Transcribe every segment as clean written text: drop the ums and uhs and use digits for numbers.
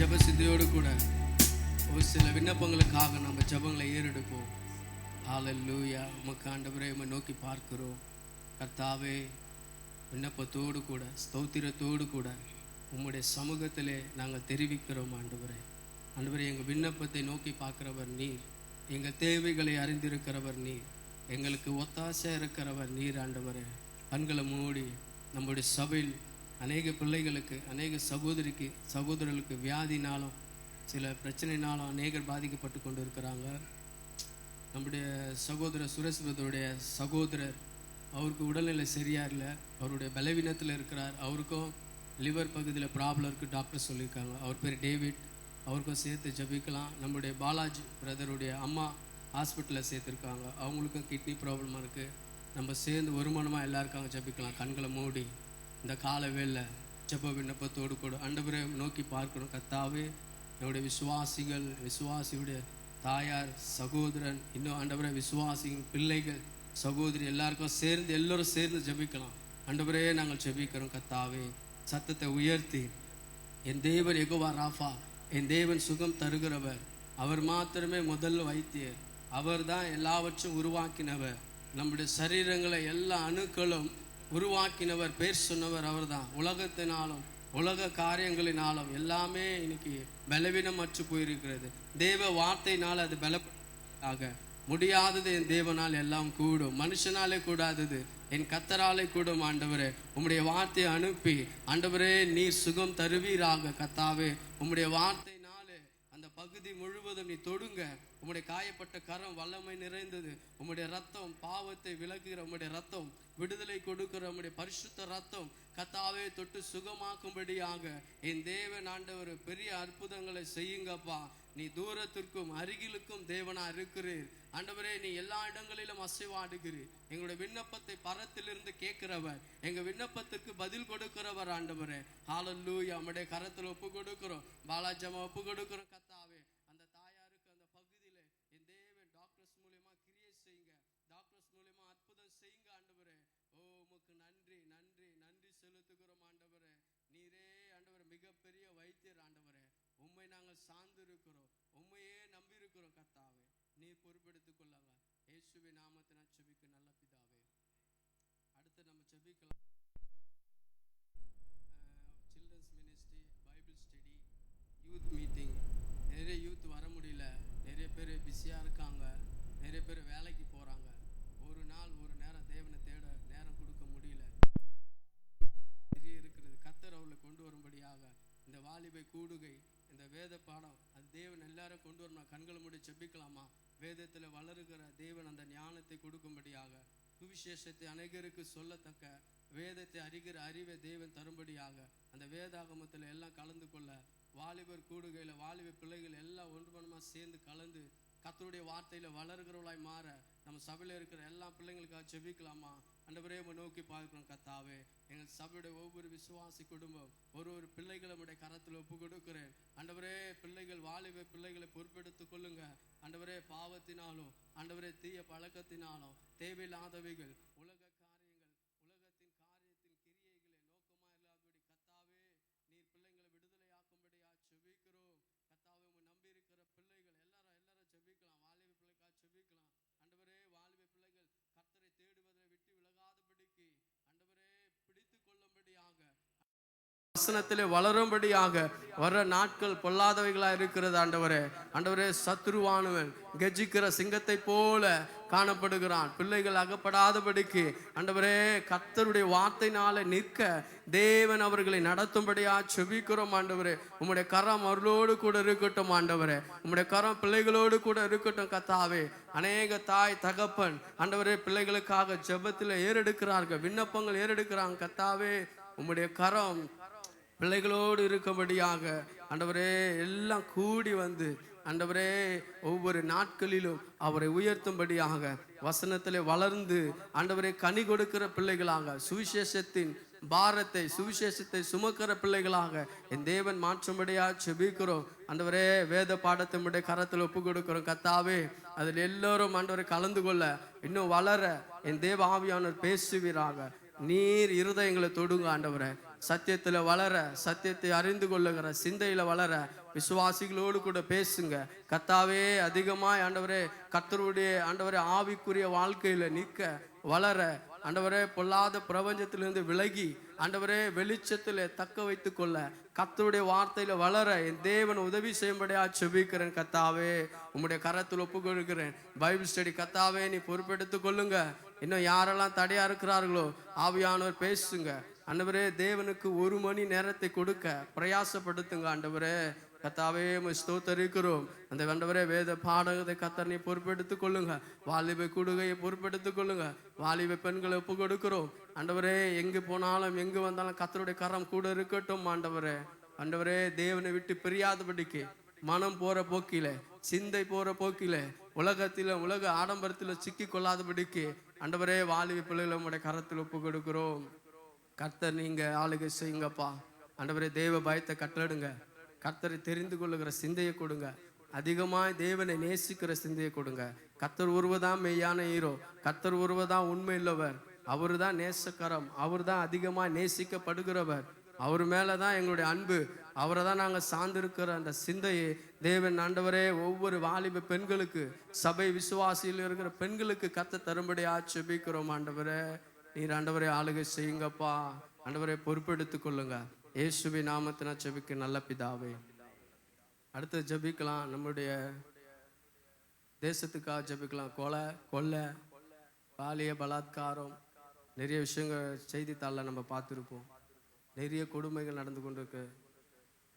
ஜெப சிந்தையோடு கூட ஒரு சில விண்ணப்பங்களுக்காக நம்ம ஜெபங்களை ஏறெடுப்போம். ஹல்லேலூயா. உமக்கு ஆண்டவரே உம்மை நோக்கி பார்க்கிறோம். கர்த்தாவே, விண்ணப்பத்தோடு கூட ஸ்தோத்திரத்தோடு கூட உம்முடைய சமூகத்திலே நாங்கள் தெரிவிக்கிறோம். ஆண்டவரே, ஆண்டவரே, எங்கள் விண்ணப்பத்தை நோக்கி பார்க்கிறவர் நீர், எங்கள் தேவைகளை அறிந்திருக்கிறவர் நீர், எங்களுக்கு ஒத்தாசை இருக்கிறவர் நீர். ஆண்டவரே, கண்களை மூடி நம்முடைய சபையில் அநேக பிள்ளைகளுக்கு, அநேக சகோதரர்களுக்கு வியாதினாலும் சில பிரச்சனைனாலும் அநேகர் பாதிக்கப்பட்டு கொண்டு இருக்கிறாங்க. நம்முடைய சகோதரர் சுரேஷ் பிரதருடைய சகோதரர், அவருக்கு உடல்நிலை சரியா இல்லை, அவருடைய பலவீனத்தில் இருக்கிறார். அவருக்கும் லிவர் பகுதியில் ப்ராப்ளம் இருக்குது, டாக்டர் சொல்லியிருக்காங்க. அவர் பேர் டேவிட், அவருக்கும் சேர்த்து ஜபிக்கலாம். நம்முடைய பாலாஜி பிரதருடைய அம்மா ஹாஸ்பிட்டலில் சேர்த்துருக்காங்க, அவங்களுக்கும் கிட்னி ப்ராப்ளமாக இருக்குது. நம்ம சேர்ந்து வருமானமாக எல்லாருக்காக ஜபிக்கலாம். கண்களை மூடி இந்த கால வேளை ஜெப விண்ணப்பத்தோடு கூட ஆண்டவரை நோக்கி பார்க்கணும். கர்த்தாவே, என்னுடைய விசுவாசியுடைய தாயார், சகோதரன், இன்னும் ஆண்டவரை விசுவாசியின் பிள்ளைகள், சகோதரி எல்லாருக்கும் சேர்ந்து எல்லோரும் சேர்ந்து ஜெபிக்கலாம். ஆண்டவரே, நாங்கள் ஜெபிக்கிறோம். கர்த்தாவே, சத்தத்தை உயர்த்தி, என் தேவன் யெகோவா ராஃபா, என் தேவன் சுகம் தருகிறவர், அவர் மாத்திரமே முதல் வைத்தியர், அவர் தான் எல்லாவற்றும் உருவாக்கினவர், நம்முடைய சரீரங்களை எல்லா அணுக்களும் உருவாக்கினவர், பேர் சொன்னவர் அவர் தான். உலகத்தினாலும் உலக காரியங்களினாலும் எல்லாமே இன்னைக்கு பலவீனமற்று போயிருக்கிறது. தேவ வார்த்தையினால் அது பலப்படாக முடியாதது என் தேவனால் எல்லாம் கூடும், மனுஷனாலே கூடாதது என் கர்த்தராலே கூடும். ஆண்டவரே, உம்முடைய வார்த்தையை அனுப்பி ஆண்டவரே நீர் சுகம் தருவீராக. கர்த்தாவே, உம்முடைய வார்த்தையினாலே அந்த பகுதி முழுவதும் நீ தொடுங்க. உம்முடைய காயப்பட்ட கரம் வல்லமை நிறைந்தது. உம்முடைய ரத்தம் பாவத்தை விலக்குகிற, உம்முடைய ரத்தம் விடுதலை கொடுக்கிற, உம்முடைய பரிசுத்த ரத்தம் கர்த்தாவே தொட்டு சுகமாக்கும்படியாக என் தேவன் ஆண்டவர் பெரிய அற்புதங்களை செய்யுங்கப்பா. நீ தூரத்திற்கும் அருகிலுக்கும் தேவனா இருக்கிறீர். ஆண்டவரே, நீ எல்லா இடங்களிலும் அசைவாடுகிறீர். எங்களுடைய விண்ணப்பத்தை பரத்திலிருந்து கேட்கிறவர், எங்க விண்ணப்பத்திற்கு பதில் கொடுக்கிறவர். ஆண்டவரே, ஹல்லேலூயா. நம்முடைய கரத்தில் ஒப்பு கொடுக்கிறோம். பாலாஜாமா ஒப்பு கொடுக்கிறோம். கர்த்தாவே, அந்த தாயாருக்கு அந்த பகுதியில என் தேவன் டாக்டர்ஸ் மூலமா கிரியை செய்யுங்க, டாக்டர்ஸ் மூலமா அற்புதம் செய்யுங்க. ஆண்டவரே, ஓ உமக்கு நன்றி நன்றி நன்றி செலுத்துகிறோம். ஆண்டவரே, நீரே ஆண்டவரே மிகப்பெரிய வைத்தியர். ஆண்டவரே, உம்மை நாங்கள் சார்ந்து இருக்கிறோம், உம்மையே நம்பி இருக்கிறோம். கர்த்தாவே, நீர் பொறுப்பெடுத்துக் கொள்ளுங்க. இயேசுவின் நாமத்தினால் ஜெபிக்க நல்ல பிதாவே. அடுத்து நம்ம ஜெபிக்கலாம். Children's ministry, bible study, youth meeting. நிறைய யூத் வர முடியல, நிறைய பேர் பிஸியாக இருக்காங்க, நிறைய பேர் வேலைக்கு போகிறாங்க. ஒரு நாள் ஒரு நேரம் தேவனை தேட நேரம் கொடுக்க முடியல, நிறைய இருக்கிறது. கர்த்தர் அவர்களை கொண்டு வரும்படியாக இந்த வாலிபை கூடுகை, இந்த வேத பாடம், அது தேவன் எல்லாரும் கொண்டு வரணும். கண்களை மூடி ஜெபிக்கலாமா? வேதத்தில் வளருகிற தேவன் அந்த ஞானத்தை கொடுக்கும்படியாக, சுவிசேஷத்தை அநேகருக்கு சொல்லத்தக்க வேதத்தை அறிகிற அறிவை தேவன் தரும்படியாக, அந்த வேதாகமத்தில் எல்லாம் கலந்து கொள்ள வாலிபர் கூடுகையில் வாலிப பிள்ளைகள் எல்லாம் ஒன்றுமனமாக சேர்ந்து கலந்து கர்த்தருடைய வார்த்தையில் வளர்கிறவளாய் மாற நம்ம சபையில் இருக்கிற எல்லா பிள்ளைங்களுக்காக ஜெபிக்கலாமா? ஆண்டவரே, நோக்கி பார்க்கிறோம். கர்த்தாவே, எங்கள் சபையுடைய ஒவ்வொரு விசுவாசி குடும்பம், ஒரு பிள்ளைகளை உடைய கரத்தில் ஒப்பு கொடுக்கிறேன். ஆண்டவரே, பிள்ளைகள் வாலிப பிள்ளைகளை பொறுப்பெடுத்துக் கொள்ளுங்க. ஆண்டவரே, பாவத்தினாலும் ஆண்டவரே தீய பழக்கத்தினாலும் தேவையில்லாதவைகள் உலக காரியங்கள், உலகத்தின் காரியத்தின் கிரியைகளை நோக்கமா இல்லாதபடி கர்த்தாவே நீர் பிள்ளைங்களை விடுதலையாக்கும்படியா ஜெபிக்கிறோம். கர்த்தாவே, உம்மை நம்பி இருக்கிற பிள்ளைகள் எல்லாரும் ஜெபிக்கலாம். வாலிப பிள்ளைக்காக ஜெபிக்கலாம். ஆண்டவரே, வாலிப பிள்ளைகள் கர்த்தரை தேடுவதை விட்டு விலகாதபடிக்கு ஆண்டவரே பிடித்து கொள்ளும்படியாக, வசனத்திலே வளரும்படியாக வர நாட்கள் பொல்லாதவைகளாக இருக்கிறது. ஆண்டவரே, ஆண்டவரே, சத்துருவானவன் கெஜிக்கிற சிங்கத்தை போல காணப்படுகிறான். பிள்ளைகள் அகப்படாதபடிக்கு ஆண்டவரே கர்த்தருடைய வார்த்தையினால நிற்க தேவன் அவர்களை நடத்தும்படியா செபிக்கிறோம். ஆண்டவரே, உம்முடைய கரம் அவர்களோடு கூட இருக்கட்டும். ஆண்டவரே, உம்முடைய கரம் பிள்ளைகளோடு கூட இருக்கட்டும். கர்த்தாவே, அநேக தாய் தகப்பன் ஆண்டவரே பிள்ளைகளுக்காக ஜெபத்தில் ஏறெடுக்கிறார்கள், விண்ணப்பங்கள் ஏறெடுக்கிறாங்க. கர்த்தாவே, உம்முடைய கரம் பிள்ளைகளோடு இருக்கும்படியாக ஆண்டவரே எல்லாம் கூடி வந்து ஆண்டவரே ஒவ்வொரு நாட்களிலும் அவரை உயர்த்தும்படியாக, வசனத்திலே வளர்ந்து ஆண்டவரே கனி கொடுக்கிற பிள்ளைகளாக, சுவிசேஷத்தின் பாரத்தை சுவிசேஷத்தை சுமக்கிற பிள்ளைகளாக என் தேவன் மாற்றும்படியாக ஜெபிக்கிறோம். ஆண்டவரே, வேத பாடத்தினுடைய கரத்தில் ஒப்பு கொடுக்கிறோம். கர்த்தாவே, அதில் எல்லோரும் ஆண்டவரை கலந்து கொள்ள இன்னும் வளர என் தேவ ஆவியானவர் பேசுவீராக. நீர் இருதயங்களை தொடுங்க. ஆண்டவரே, சத்தியத்தில் வளர, சத்தியத்தை அறிந்து கொள்ளுகிற சிந்தையில் வளர விசுவாசிகளோடு கூட பேசுங்க கர்த்தாவே. அதிகமாக ஆண்டவரே கர்த்தருடைய ஆண்டவரே ஆவிக்குரிய வாழ்க்கையில் நிற்க வளர ஆண்டவரே, பொல்லாத பிரபஞ்சத்திலிருந்து விலகி ஆண்டவரே வெளிச்சத்தில் தக்க வைத்து கொள்ள கர்த்தருடைய வார்த்தையில வளர என் தேவன் உதவி செய்யும்படியா செபிக்கிறேன் கர்த்தாவே. உம்முடைய கரத்தில் ஒப்பு கொடுக்கிறேன். பைபிள் ஸ்டடி கர்த்தாவே நீ பொறுப்பெடுத்துக் கொள்ளுங்க. இன்னும் யாரெல்லாம் தடையா இருக்கிறார்களோ ஆவியானவர் பேசுங்க ஆண்டவரே. தேவனுக்கு 1 மணி நேரத்தை கொடுக்க பிரயாசப்படுத்துங்க ஆண்டவரே. கர்த்தாவே ஸ்தோத்தரிக்கிறோம். அந்த ஆண்டவரே வேத பாடகத்தை கர்த்தர் நீ பொறுப்பெடுத்துக் கொள்ளுங்க. வாலிப கூடுகையை பொறுப்பெடுத்துக் கொள்ளுங்க. வாலிப பெண்களை ஒப்பு கொடுக்கிறோம் ஆண்டவரே. எங்கு போனாலும் எங்கு வந்தாலும் கர்த்தருடைய கரம் கூட இருக்கட்டும் ஆண்டவரே. ஆண்டவரே தேவனை விட்டு பிரியாதபடிக்கு மனம் போற போக்கில, சிந்தை போற போக்கில, உலக ஆடம்பரத்தில் சிக்கி கொள்ளாதபடிக்கு ஆண்டவரே வாலிப பிள்ளைகளை உங்களுடைய கரத்தில் ஒப்பு கொடுக்கிறோம். கர்த்தர் நீங்க ஆளுகை செய்யுங்கப்பா ஆண்டவரே. தேவ பயத்தை கட்டளிடுங்க. கர்த்தரை தெரிந்து கொள்ளுகிற சிந்தையை கொடுங்க. அதிகமாக தேவனை நேசிக்கிற சிந்தையை கொடுங்க. கர்த்தர் ஒருவதான் மெய்யான ஹீரோ. கர்த்தர் ஒருவதான் உண்மை இல்லவர். அவரு தான் நேசக்கரம். அவர் தான் அதிகமாக நேசிக்கப்படுகிறவர். அவர் மேலே தான் எங்களுடைய அன்பு. அவரை தான் நாங்கள் சார்ந்திருக்கிற அந்த சிந்தையை தேவன் ஆண்டவரே ஒவ்வொரு வாலிப பெண்களுக்கு, சபை விசுவாசியில் இருக்கிற பெண்களுக்கு கர்த்தர் தரும்படியா ஜெபிக்கிறோம் ஆண்டவரே. நீர் ஆண்டவரே ஆளுகை செய்யுங்கப்பா ஆண்டவரே. பொறுப்பெடுத்துக் கொள்ளுங்க இயேசுவின் நாமத்தினா ஜெபிக்க நல்ல பிதாவே. அடுத்து ஜெபிக்கலாம். நம்முடைய தேசத்துக்காக ஜெபிக்கலாம். கொலை, பாலிய பலாத்காரம், நிறைய விஷயங்கள் செய்தித்தாளில் நம்ம பார்த்துருப்போம். நிறைய கொடுமைகள் நடந்து கொண்டு இருக்கு.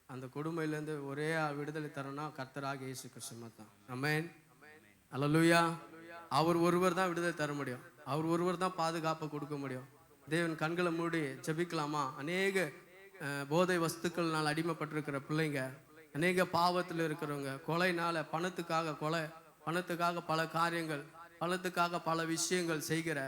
அந்த கொடுமையிலேருந்து ஒரே விடுதலை தரணும்னா கர்த்தராகிய இயேசு கிறிஸ்து தான். ஆமென், அல்லேலூயா. அவர் ஒருவர் தான் விடுதலை தர முடியும். அவர் ஒருவர் தான் பாதுகாப்பை கொடுக்க முடியும். தேவன் கண்களை மூடி ஜெபிக்கலாமா? அநேக போதை வஸ்துக்கள்னால் அடிமைப்பட்டிருக்கிற பிள்ளைங்க, அநேக பாவத்தில் இருக்கிறவங்க, கொலைனால பணத்துக்காக கொலை, பணத்துக்காக பல காரியங்கள், பணத்துக்காக பல விஷயங்கள் செய்கிற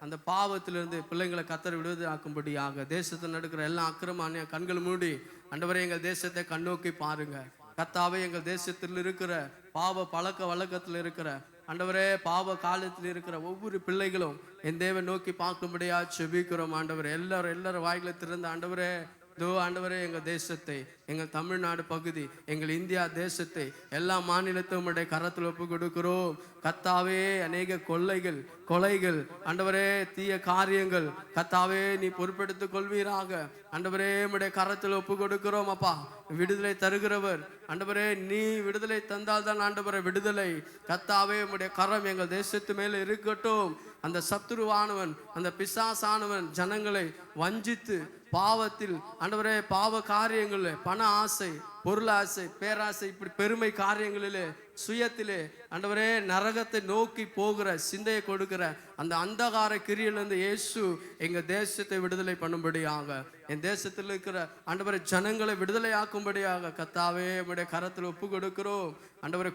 அந்த பாவத்திலிருந்து பிள்ளைங்களை கர்த்தர் விடுதலையாக்கும்படியாக தேசத்தில் நடக்கிற எல்லா அக்கிரமான கண்கள் மூடி ஆண்டவரே எங்கள் தேசத்தை கண்ணோக்கி பாருங்க கர்த்தாவே. எங்கள் தேசத்தில் இருக்கிற பாவ பழக்க வழக்கத்தில் இருக்கிற ஆண்டவரே, பாவ காலத்தில் இருக்கிற ஒவ்வொரு பிள்ளைகளும் என் தேவன் நோக்கி பார்க்கும்படியா செபிக்கிறோம் ஆண்டவரே. எல்லாரும் வாய்களை திறந்த ஆண்டவரே, தோ ஆண்டவரே எங்கள் தேசத்தை, எங்கள் தமிழ்நாடு பகுதி, எங்கள் இந்தியா தேசத்தை, எல்லா மாநிலத்தையும் உம்முடைய கரத்தில் ஒப்பு கொடுக்கிறோம் கர்த்தாவே. அநேக கொலைகள் ஆண்டவரே, தீய காரியங்கள் கர்த்தாவே நீ பொறுப்பெடுத்துக் கொள்வீராக ஆண்டவரே. உம்முடைய கரத்தில் ஒப்பு கொடுக்கிறோம் அப்பா. விடுதலை தருகிறவர் ஆண்டவரே, நீ விடுதலை தந்தால் தான் ஆண்டவரே விடுதலை. கர்த்தாவே உம்முடைய கரம் எங்கள் தேசத்து மேல இருக்கட்டும். அந்த சத்துருவானவன், அந்த பிசாசானவன் ஜனங்களை வஞ்சித்து பாவத்தில் ஆண்டவரே, பாவ காரியங்களில், பண ஆசை, பொருள் ஆசை, பேராசை, இப்படி பெருமை காரியங்களிலே, சுயத்திலே ஆண்டவரே நரகத்தை நோக்கி போகிற சிந்தையை கொடுக்கிற அந்த அந்தகார கிரியிலிருந்து இயேசு எங்க தேசத்தை விடுதலை பண்ணும்படியாக, என் தேசத்தில் இருக்கிற ஆண்டவரை ஜனங்களை விடுதலை ஆக்கும்படியாக கர்த்தாவே உம்முடைய கரத்தில் ஒப்பு கொடுக்கிறோம் ஆண்டவரை.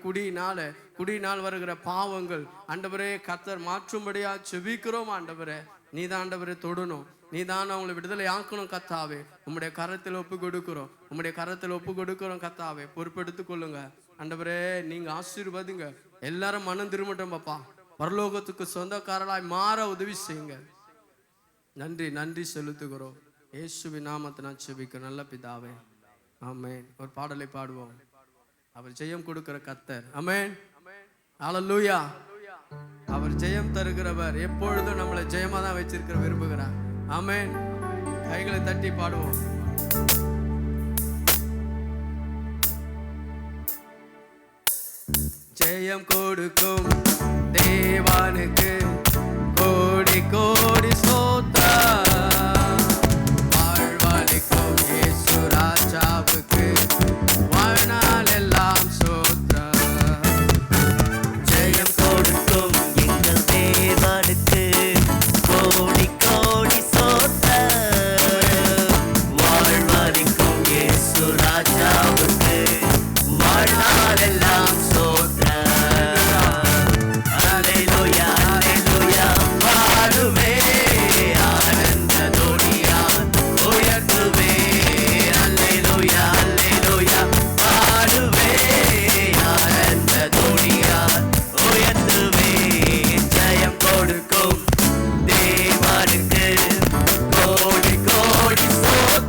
குடியினால் வருகிற பாவங்கள் ஆண்டவரே கர்த்தர் மாற்றும்படியாக செபிக்கிறோம் ஆண்டவரே. நீதான் ஆண்டவரை தொடணும், நீதான் அவங்களை விடுதலை ஆக்கணும் கர்த்தாவே. உம்முடைய கரத்தில் ஒப்பு கொடுக்கிறோம் கர்த்தாவே. பொறுப்பெடுத்துக் கொள்ளுங்க ஆண்டவரே. நீங்க ஆசீர்வதிங்க. எல்லாரும் மனம் திரும்பட்டும் பாப்பா. பரலோகத்துக்கு சொந்தக்காரராய் மாற உதவி செய்யுங்க. நன்றி செலுத்துகிறோம் இயேசுவின் நாமத்தை நான் செபிக்கிறேன் நல்ல பிதாவே. ஆமென். ஒரு பாடலை பாடுவோம். அவர் ஜெயம் கொடுக்கிற கர்த்தர். ஆமென், அல்லேலூயா. அவர் ஜெயம் தருகிறவர். எப்பொழுதும் நம்மளை ஜெயமா தான் வச்சிருக்கிற விரும்புகிறார். ஆமென். கைகளை தட்டி பாடுவோம். ஜெயம் கொடுக்கும் தேவனுக்கு கோடி கோடி ஸ்தோத்திரம். வாழ்வளிக்கும் இயேசு ராஜாவுக்கு வாழ்நாள் எல்லாம் ஸ்தோத்திரம். ஜெயம் கொடுக்கும் எங்கள் தேவனுக்கு கோடி கோடி ஸ்தோத்திரம். வாழ்வளிக்கும் இயேசு ராஜாவுக்கு வாழ்நாள் எல்லாம் ஸ்தோத்திரம். அல்லேலூயா அல்லேலூயா பாடுவே ஆனந்த துணியால் உயர்த்துவே. அல்லேலூயா அல்லேலூயா பாடுவே ஆனந்த துணியால் உயர்த்துவே. ஜெயம் கொடுக்கும் தேவனுக்கு கோடி கோடி ஸ்தோத்திரம்.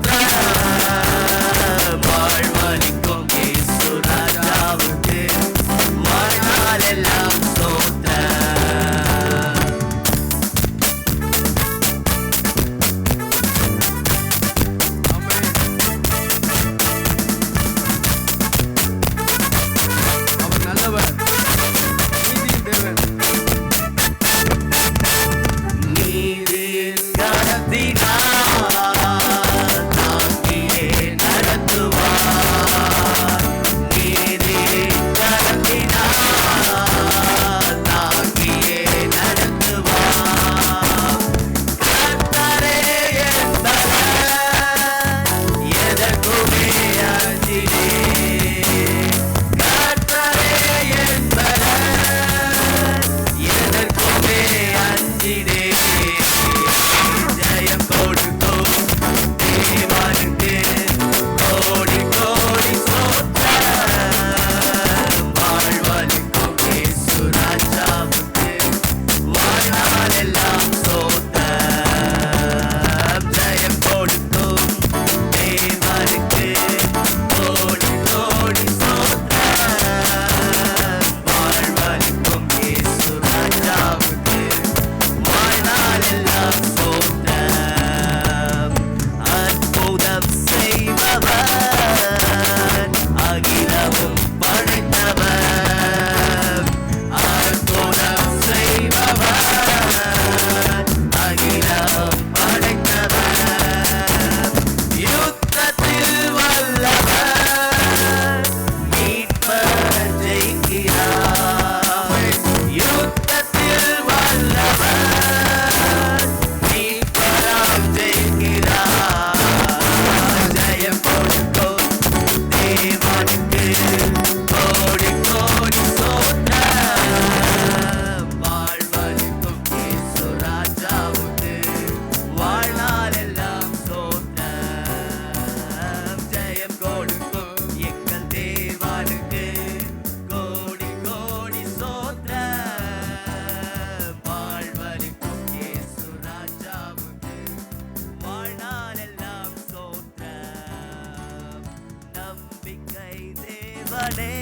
தேவனே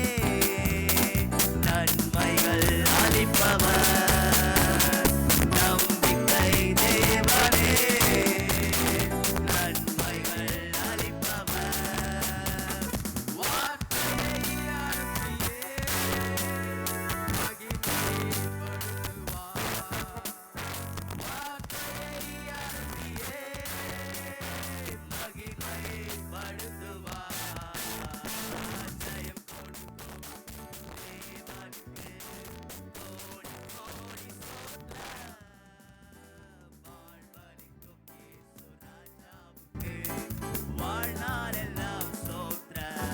நன்மைகள் அளிப்பவர் நம்பிக்கை தேவனே நன்மைகள் அளிப்பவர் வார்த்தையை அனுப்பியே மகிமைப்படுத்துவார் வார்த்தையை அனுப்பியே மகிமைப்படுத்துவார் ஜெயம் கொடுக்கும் தேவனுக்கு கோடி கோடி ஸ்தோத்திரம் வாழ்வளிக்கும் இயேசு ராஜாவுக்கு வாழ்நாளெல்லாம் ஸ்தோத்திரம்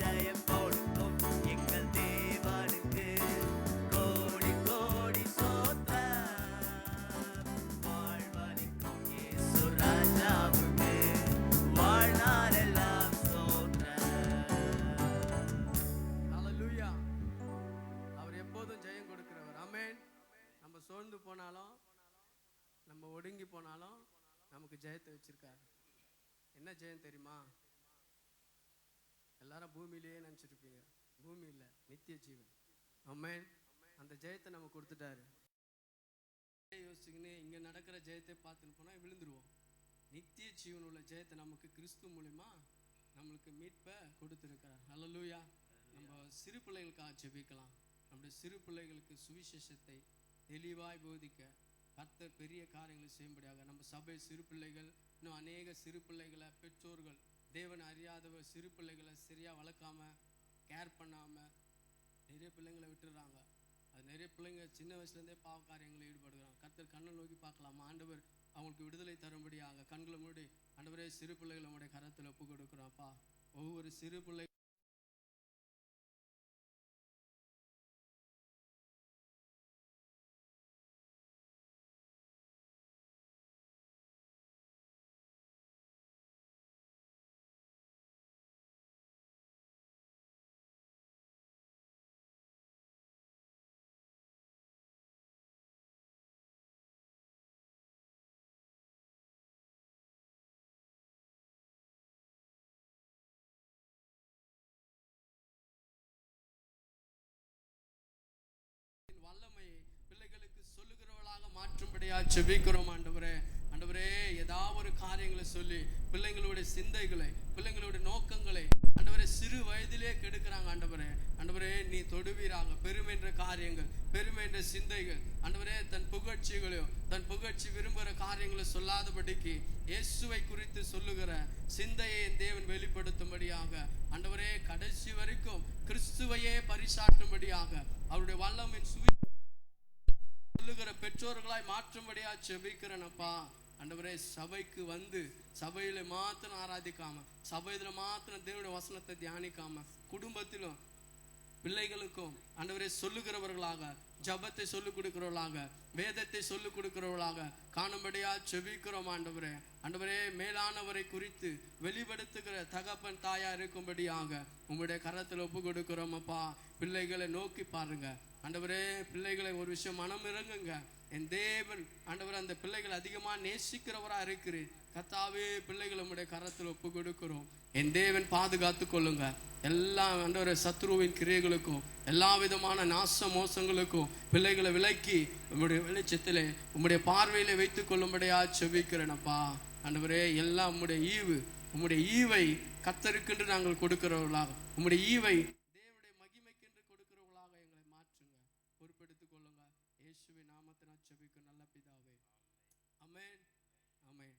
ஜெயம் கொடுக்கும் எங்கள் தேவனுக்கு கோடி கோடி ஸ்தோத்திரம் வாழ்வளிக்கும் இயேசு ராஜாவுக்கு வாழ்நாளெல்லாம் ஸ்தோத்திரம். ஹல்லேலூயா. அவர் எப்போதும் ஜெயம் கொடுக்கிறவர். ஆமென். நம்ம சோர்ந்து போனாலும் நம்ம ஒடுங்கி போனாலும் நமக்கு ஜெயத்தை வச்சிருக்காரு. என்ன ஜெயம் தெரியுமா? எல்லாரும் பூமியிலேயே நினச்சிருப்பீங்க. பூமி இல்லை, நித்திய ஜீவன். ஆமென். அந்த ஜெயத்தை நம்ம கொடுத்துட்டாரு. யோசிச்சுக்கின்னு இங்கே நடக்கிற ஜெயத்தை பார்த்துன்னு போனால் விழுந்துருவோம். நித்திய ஜீவன் உள்ள ஜெயத்தை நமக்கு கிறிஸ்து மூலிமா நம்மளுக்கு மீட்பை கொடுத்துருக்கிறார். ஹல்லேலூயா. நம்ம சிறு பிள்ளைகளுக்காக ஜெபிக்கலாம். நம்முடைய சிறு பிள்ளைகளுக்கு சுவிசேஷத்தை தெளிவாய் போதிக்க கர்த்தர் பெரிய காரியங்களை செய்யும்படியாக நம்ம சபை சிறு பிள்ளைகள் இன்னும் அநேக சிறு பிள்ளைகளை பெற்றோர்கள் தேவன் அறியாதவர் சிறு பிள்ளைகளை சரியாக வளர்க்காம கேர் பண்ணாமல் நிறைய பிள்ளைங்களை விட்டுடுறாங்க. அது நிறைய பிள்ளைங்க சின்ன வயசுலேருந்தே பாவ காரியங்களில் ஈடுபடுகிறாங்க. கர்த்தர் கண்ணை நோக்கி பார்க்கலாமா? ஆண்டவர் அவங்களுக்கு விடுதலை தரும்படியாக கண்களை மூடி ஆண்டவரே சிறு பிள்ளைகளை உடைய கரத்தில் ஒப்பு கொடுக்குறோம்ப்பா. ஒவ்வொரு சிறு பிள்ளை வல்லமையை பிள்ளைகளுக்கு சொல்லுகிறவளாக மாற்றும்படியா ஜெபிக்கிறோம். ஆண்டவரே ஆண்டவரே ஏதாவது ஒரு காரியங்களை சொல்லி பிள்ளைங்களுடைய சிந்தைகளை பிள்ளைங்களுடைய நோக்கங்களை ஆண்டவரே சிறு வயதிலே கெடுக்கிறாங்க. ஆண்டவரே ஆண்டவரே நீ தொடுவீராக. பெருமை என்ற காரியங்கள் பெருமை என்ற சிந்தைகள் ஆண்டவரே தன் புகழ்ச்சிகளையும் தன் புகழ்ச்சி விரும்புகிற காரியங்களை சொல்லாதபடிக்கு இயேசுவை குறித்து சொல்லுகிற சிந்தையை என் தேவன் வெளிப்படுத்தும்படியாக ஆண்டவரே கடைசி வரைக்கும் கிறிஸ்துவையே பரிசாட்டும்படியாக அவருடைய வல்லமின் சொல்லுகிற பெற்றோர்களாய் மாற்றும்படியா ஜெபிக்கிறேனப்பா. ஆண்டவரே சபைக்கு வந்து சபையில மாத்திரம் ஆராதிக்காம சபையில மாத்திரம் தேவனுடைய வசனத்தை தியானிக்காம குடும்பத்திலும் பிள்ளைகளுக்கும் ஆண்டவரே சொல்லுகிறவர்களாக ஜபத்தை சொல்லிக் கொடுக்கிறவர்களாக வேதத்தை சொல்லிக் கொடுக்கிறவர்களாக காணும்படியா ஜெபிக்கிறோம். ஆண்டவரே ஆண்டவரே மேலானவரை குறித்து வெளிப்படுத்துகிற தகப்பன் தாயா இருக்கும்படியாக உங்களுடைய கரத்தில் ஒப்பு கொடுக்கிறோம் அப்பா. பிள்ளைகளை நோக்கி பாருங்க ஆண்டவரே. பிள்ளைகளை ஒரு விஷயம் மனம் இறங்குங்க. என் தேவன் ஆண்டவர் அந்த பிள்ளைகள் அதிகமாக நேசிக்கிறவரா இருக்கிறேன். கர்த்தாவே பிள்ளைகளை உங்களுடைய கரத்தில் ஒப்பு கொடுக்கிறோம். என் தேவன் பாதுகாத்து கொள்ளுங்க. எல்லா ஆண்டவரே சத்ருவின் கிரியைகளுக்கும் எல்லா விதமான நாச மோசங்களுக்கும் பிள்ளைகளை விலக்கி உங்களுடைய வெளிச்சத்திலே உங்களுடைய பார்வையிலே வைத்துக் கொள்ளும்படியா ஜெபிக்கிறேனப்பா. ஆண்டவரே எல்லாம் உம்முடைய ஈவை கர்த்தருக்கென்று நாங்கள் கொடுக்கிறவர்களாக உம்முடைய ஈவை தேவனுடைய மகிமைக்கென்று கொடுக்கிறவர்களாக எங்களை மாற்றுங்க. பொறுப்பெடுத்துக் கொள்ளுங்க. இயேசுவின் நாமத்தினால் ஜெபிக்கும் நல்ல பிதாவே. ஆமென் ஆமென்.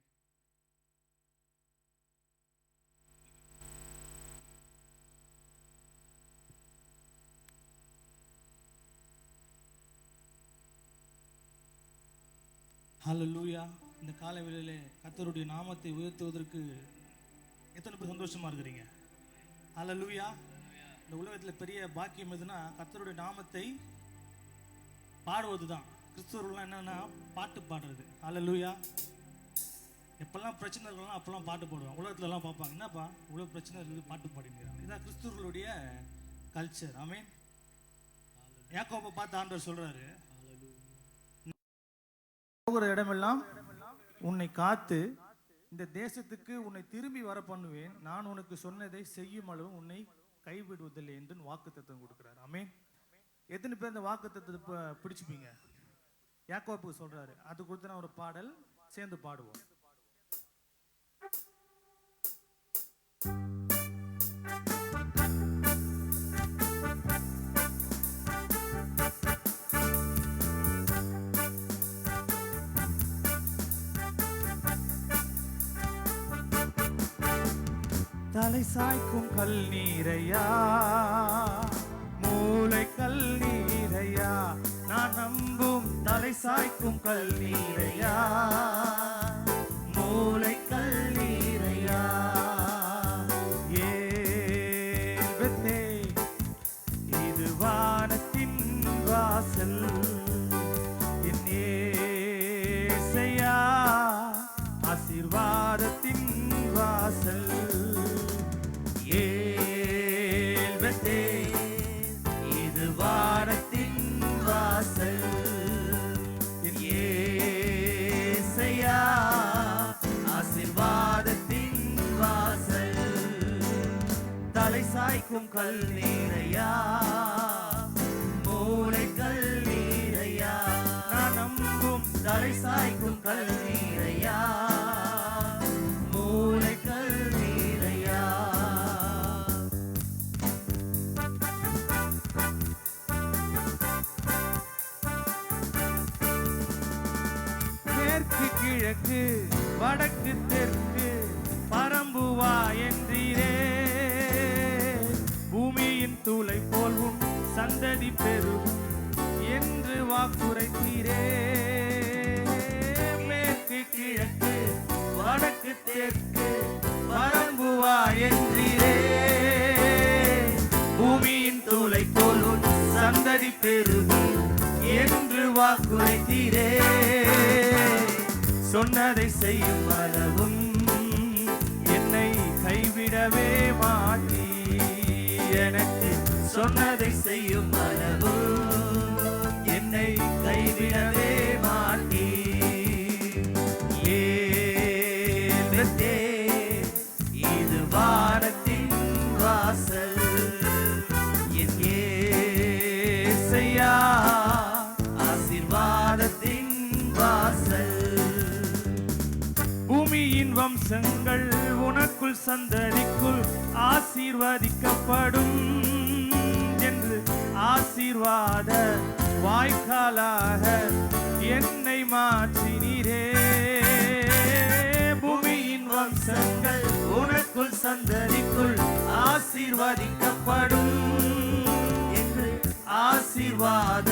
ஹல்லேலூயா. இந்த காலை வேளையிலே கர்த்தருடைய நாமத்தை உயர்த்துவதற்கு எத்தனை பேர் சந்தோஷமா இருக்கிறீங்க? ஹல்லேலூயா. இந்த உலகத்தில் பெரிய பாக்கியம் எதுனா கர்த்தருடைய நாமத்தை பாடுவது தான். கிறிஸ்தவர்கள்லாம் என்னன்னா பாட்டு பாடுறது. ஹல்லேலூயா. எப்பெல்லாம் பிரச்சனை இருக்கலாம் அப்பெல்லாம் பாட்டு பாடுவாங்க. உலகத்துலலாம் பார்ப்பாங்க, என்னப்பா இவ்வளோ பிரச்சனை இருக்குது பாட்டு பாடிக்கிறாங்க. இதான் கிறிஸ்தவர்களுடைய கல்ச்சர். ஆமென். யாக்கோபை பார்த்து ஆண்டவர் சொல்றாரு, போகிற இடமெல்லாம் உன்னை காத்து இந்த தேசத்துக்கு உன்னை திரும்பி வர பண்ணுவேன். நான் உனக்கு சொன்னதை செய்யும் அளவு உன்னை கைவிடுவதில்லை என்று வாக்குத்தத்தம் கொடுக்கிறார். ஆமென். எத்தனை பேர் இந்த வாக்குத்தத்தத்தை பிடிச்சுப்பீங்க? யாக்கோபு சொல்றாரு. அது கொடுத்து நான் ஒரு பாடல் சேர்ந்து பாடுவோம். தலை சாய்க்கும் கல் நீரையா, மூளை கல் நீரையா, நான் நம்பும் தலை சாய்க்கும் கல் நீரையா, மூளை கல் நீரையா. ஏபத்தே இது வானத்தின் வாசல், என் ஏசையா ஆசீர்வாதத்தின் வாசல். ஏல்பத்தே இது வானத்தின் வாசல், என் ஏசையா ஆசீர்வாதத்தின் வாசல். தலை சாய்க்கும் கல் நீரையா, மூளை கல் நீரையா, நான் நம்பும் தலை சாய்க்கும் கல் நீரையா, மூளை கல் நீரையா. மேற்கு கிழக்கு வடக்கு தெற்கு பரம்புவா என்றீரே, பூமியின் தூளை போல் உன் சந்ததி பெறும் என்று வாக்குரைத்தீரே. மேற்கு கிழக்கு வடக்கு தெற்கு பரம்புவா என்றீரே, பூமியின் தூளை போல் உன் சந்ததி பெறும் என்று வாக்குரைத்தீரே. சொன்னதை செய்யும் அளவும் என்னை கைவிடவே மாட்டீ, எனக்கு சொன்னதை செய்யும் அளவும் என்னை கைவிடவே மாட்டீ. ஏபத்தே இது வானத்தின் வாசல், என் ஏசையா ஆசீர்வாதத்தின் வாசல். பூமியின் வம்சங்கள் உனக்குள் சந்ததிக்குள் ஆசீர்வதிக்கப்படும் என்று ஆசீர்வாத வாய்க்காலாக என்னை மாற்றினீரே. பூமியின் வம்சங்கள் உனக்குள் சந்ததிக்குள் ஆசீர்வதிக்கப்படும் என்று ஆசீர்வாத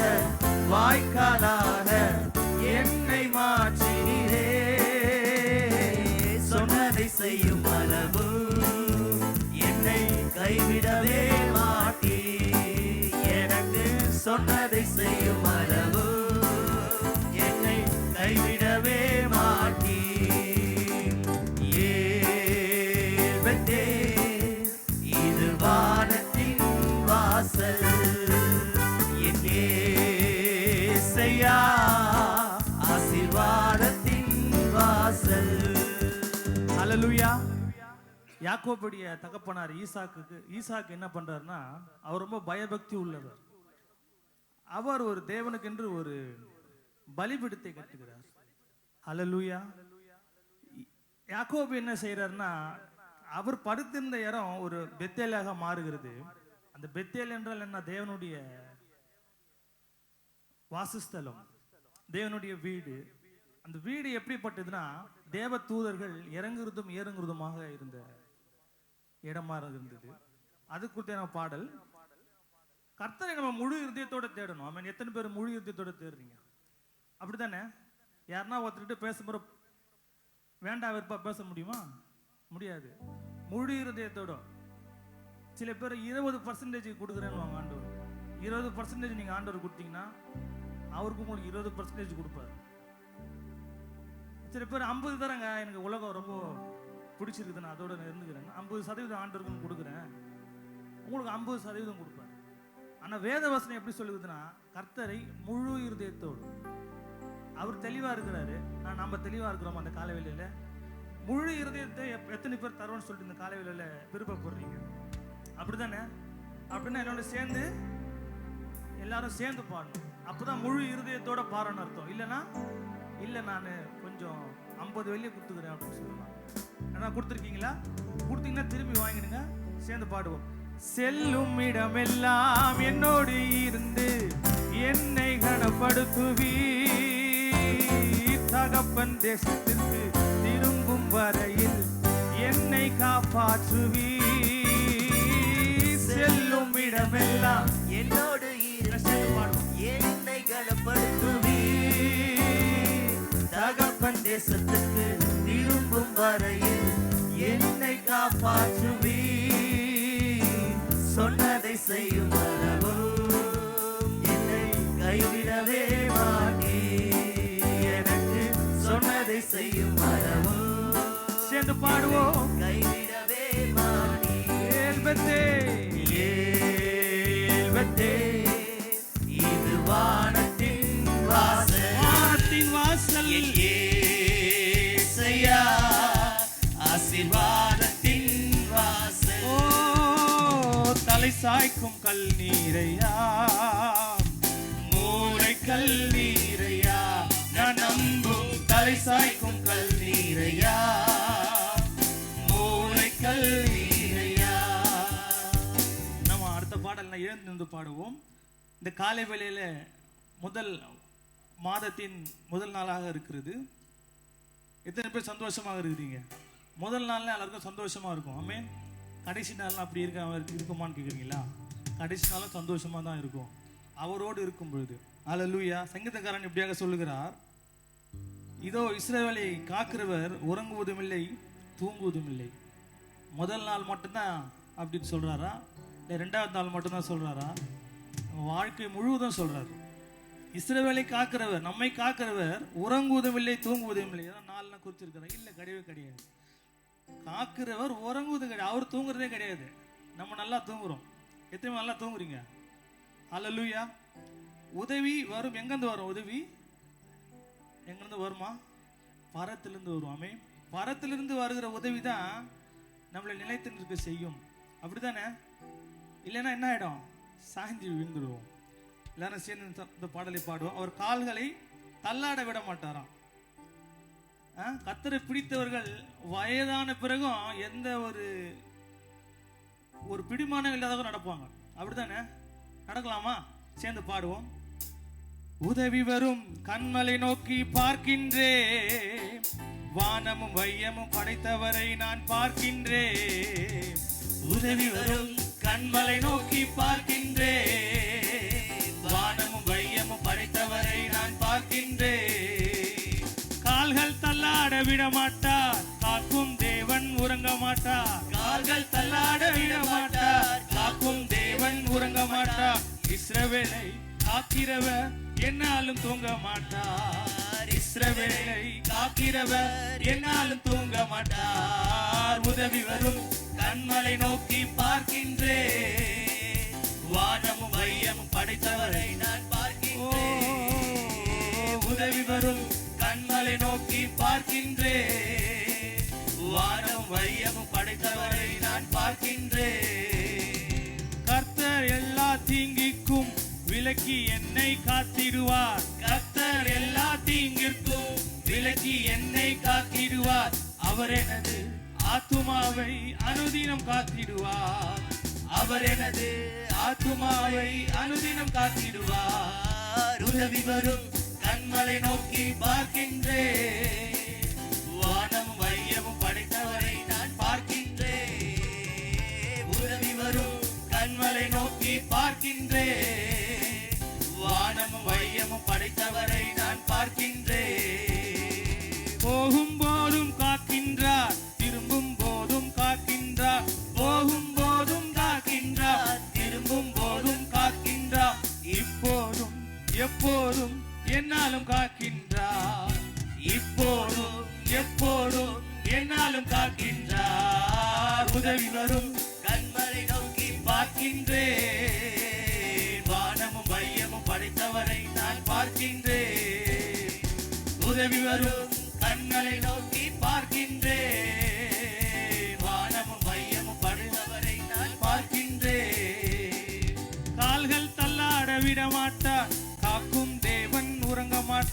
வாய்க்காலாக என்னை மாற்றினீரே. சொன்னதை செய்யும் அளவு என்னை கைவிடவே மாட்டீ, எனக்கு சொன்னதை செய்யும் அளவு என்னை கைவிடவே மாட்டீ. ஏபத்தே இது வானத்தின் வாசல், என் ஏசையா ஆசீர்வாதத்தின் வாசல். ஹல்லேலூயா. யாக்கோபுடைய தகப்பனார் ஈசாக்கு என்ன பண்றாருன்னா, அவர் ரொம்ப பயபக்தி உள்ளவர். அவர் ஒரு தேவனுக்கென்று ஒரு பலிபீடத்தை கட்டுகிறார். ஹல்லேலூயா. யாக்கோபு என்ன செய்யறாருன்னா, அவர் படுத்திருந்த இடம் ஒரு பெத்தேலாக மாறுகிறது. அந்த பெத்தேல் என்றால் என்ன? தேவனுடைய வாசஸ்தலம், தேவனுடைய வீடு. அந்த வீடு எப்படிப்பட்டதுன்னா, தேவ தூதர்கள் இறங்குறதும் ஏறுங்கிறதுமாக இருந்த இடமா இருந்தது. அது குறித்த பாடல். கர்த்தரை நம்ம முழு இருதயத்தோட தேடணும். ஆமென். எத்தனை பேர் முழு இருதயத்தோட தேடுறீங்க? அப்படித்தானே? யாருன்னா ஒருத்தர்கிட்ட பேசும்போது வேண்டாம் வெறுப்பா பேச முடியுமா? முடியாது. முழு இருதயத்தோட. சில பேர் 20% கொடுக்குறேன்னு வாங்க ஆண்டவர். 20% நீங்க ஆண்டவர் கொடுத்தீங்கன்னா அவருக்கு உங்களுக்கு 20% கொடுப்பாரு. சில பேர் 50 தரங்க, எனக்கு உலகம் ரொம்ப பிடிச்சிருக்குது, நான் அதோட இருந்துக்கிறேன், 50% ஆண்டவருக்கு கொடுக்குறேன், உங்களுக்கு 50% கொடுப்பார். ஆனால் வேத வசனம் எப்படி சொல்லுதுன்னா, கர்த்தரை முழு இருதயத்தோடு. அவர் தெளிவா இருக்கிறாரு, நம்ம தெளிவா இருக்கிறோம். அந்த காலவேளையில முழு இருதயத்தை எத்தனை பேர் தருவோம்னு சொல்லிட்டு இந்த காலவேளையில விருப்பப்படுறீங்க? அப்படித்தானே? அப்படின்னா என்னோட சேர்ந்து எல்லாரும் சேர்ந்து பாடணும். அப்பதான் முழு இருதயத்தோட பாடணும் அர்த்தம். இல்லைன்னா இல்லை நான் கொஞ்சம் 50 வெள்ளியை கொடுத்துக்கிறேன் அப்படின்னு சொல்லலாம். ஏன்னா கொடுத்துருக்கீங்களா? கொடுத்தீங்கன்னா திரும்பி வாங்கிடுங்க, சேர்ந்து பாடுவோம். செல்லும் இடமெல்லாம் என்னோடு இருந்து என்னை கனப்படுத்துவீ, தகப்பன் தேசத்திற்கு திரும்பும் வரையில் என்னை காப்பாற்றுவீ. செல்லும் இடமெல்லாம் என்னோடு இருந்து என்னை கனப்படுத்துவீ, தகப்பன் தேசத்துக்கு திரும்பும் வரையில் என்னை காப்பாற்றுவீ. சொன்னதை செய்யும் அளவும் என்னை கைவிடவே மாட்டே, எனக்கு சொன்னதை செய்யும் அளவும் சேர்ந்து பாடுவோம். கைவிடவே மாட்டே. ஏல்பத்தே ஏல்பத்தே, இது வானத்தின் வாசல், வானத்தின் வாசல். ஏசையா ஆசீர்வாதத்தின் வாசல். ஓ தலை சாய்க்கும் கல் நீரையா, மூளை கல் நீரையா, நான் நம்பும் தலை சாய்க்கும் கல் நீரையா, மூளை கல் நீரையா. நம்ம அடுத்த பாடல் எழுந்து நின்று பாடுவோம். இந்த காலை வேளையில முதல் மாதத்தின் முதல் நாளாக இருக்கிறது. எத்தனை பேர் சந்தோஷமாக இருக்கிறீங்க? முதல் நாள்ல எல்லாருக்கும் சந்தோஷமா இருக்கும். ஆமென். கடைசி நாள் அப்படி இருக்குமான்னு கேட்குறீங்களா? கடைசி நாளும் சந்தோஷமா தான் இருக்கும் அவரோடு இருக்கும் பொழுது. அல்லேலூயா. சங்கீதக்காரன் இப்படியாக சொல்லுகிறார், இதோ இஸ்ரவேலை காக்கிறவர் உறங்குவதும் இல்லை தூங்குவதும் இல்லை. முதல் நாள் மட்டும்தான் அப்படின்னு சொல்றாரா, இல்லை 2வது நாள் மட்டும்தான் சொல்றாரா? வாழ்க்கை முழுவதும் சொல்றாரு. இஸ்ரவேலை காக்கிறவர், நம்மை காக்கிறவர் உறங்குவதும் இல்லை தூங்குவதும் இல்லை. ஏதாவது நாள்லாம் குறிச்சிருக்கிறார்? இல்லை, கிடையவே கிடையாது. காக்கிறவர் உறங்குவதும் கிடையாது, அவர் தூங்குறதே கிடையாது. நம்ம நல்லா தூங்குறோம். எத்தனை நல்லா தூங்குறீங்க? அல்லேலூயா. உதவி வரும். எங்கேருந்து வரும் உதவி? எங்கேருந்து வருமா? பரத்திலிருந்து வரும். ஆமென். பரத்திலிருந்து வருகிற உதவி தான் நம்மளை நிலைத்து நிற்க செய்யும். அப்படிதானே? இல்லைன்னா என்ன ஆயிடும்? சாய்ந்து விழுந்துடுவோம். எல்லாரும் சேர்ந்து இந்த பாடலை பாடுவோம். அவர் கால்களை தள்ளாட விட மாட்டாராம். கர்த்தரை பிடித்தவர்கள் வயதான பிறகும் எந்த ஒரு பிடிமானம் இல்லாதவங்க நடப்பாங்க. அப்படித்தானே? நடக்கலாமா? சேர்ந்து பாடுவோம். உதவி வரும் கண்மலை நோக்கி பார்க்கின்றே, வானமும் வையமும் படைத்தவரை நான் பார்க்கின்றே. உதவி வரும் கண்மலை நோக்கி பார்க்கின்றே, வானமும் வையமும் படைத்தவரை நான் பார்க்கின்றே. கால்கள் தள்ளாட விட மாட்டார், காக்கும் தேவன் உறங்க மாட்டார். கால்கள் தள்ளாட விட மாட்டார், காக்கும் தேவன் உறங்க மாட்டார். இஸ்ரவேலை காக்கிறவர் என்னாலும் தூங்க மாட்டார். இஸ்ரவேலை காக்கிறவர் என்னாலும் தூங்க மாட்டார். உதவி வரும் கண்மலை நோக்கி பார்க்கின்றே, வானமும் வையமும் படைத்தவரை நான் பார்க்கின்றேன். உதவி வரும் கண்மலை நோக்கி பார்க்கின்றே, வானமும் வையமும் படைத்தவரை நான் பார்க்கின்றேன். கர்த்தர் எல்லா தீங்கிற்கும் விலக்கி என்னை காத்திடுவார். கர்த்தர் எல்லா தீங்கிற்கும் விலக்கி என்னை காத்திடுவார். அவர் எனது ஆத்துமாவை அனுதினம் காத்திடுவார். அவர் எனது ஆத்துமாவை அனுதினம் காத்திடுவார். உதவி வரும் கண்மலை நோக்கி பார்க்கின்றேன், வானமும் வையமும் படைத்தவரை நான் பார்க்கின்றேன். உதவி வரும் கண்மலை நோக்கி பார்க்கின்றேன், வானமும் வையமும் படைத்தவரை நான் பார்க்கின்றேன். போகும் போதும் காக்கின்றார், திரும்பும் போதும் காக்கின்றார். போகும் போதும் காக்கின்றார், திரும்பும் போதும் காக்கின்றார். இப்போதும் எப்போதும் என்னாலும் காக்கின்றார். இப்போதும் எப்போதும் என்னாலும் காக்கின்றார். உதவி வரும் கண்மலை நோக்கி பார்க்கின்றேன், வானமும் வையமும் படைத்தவரை நான் பார்க்கின்றேன். உதவி வரும் கண்களை நோக்கி பார்க்கின்றேன், வானமும் வையமும் படைத்தவரை நான் பார்க்கின்றேன்.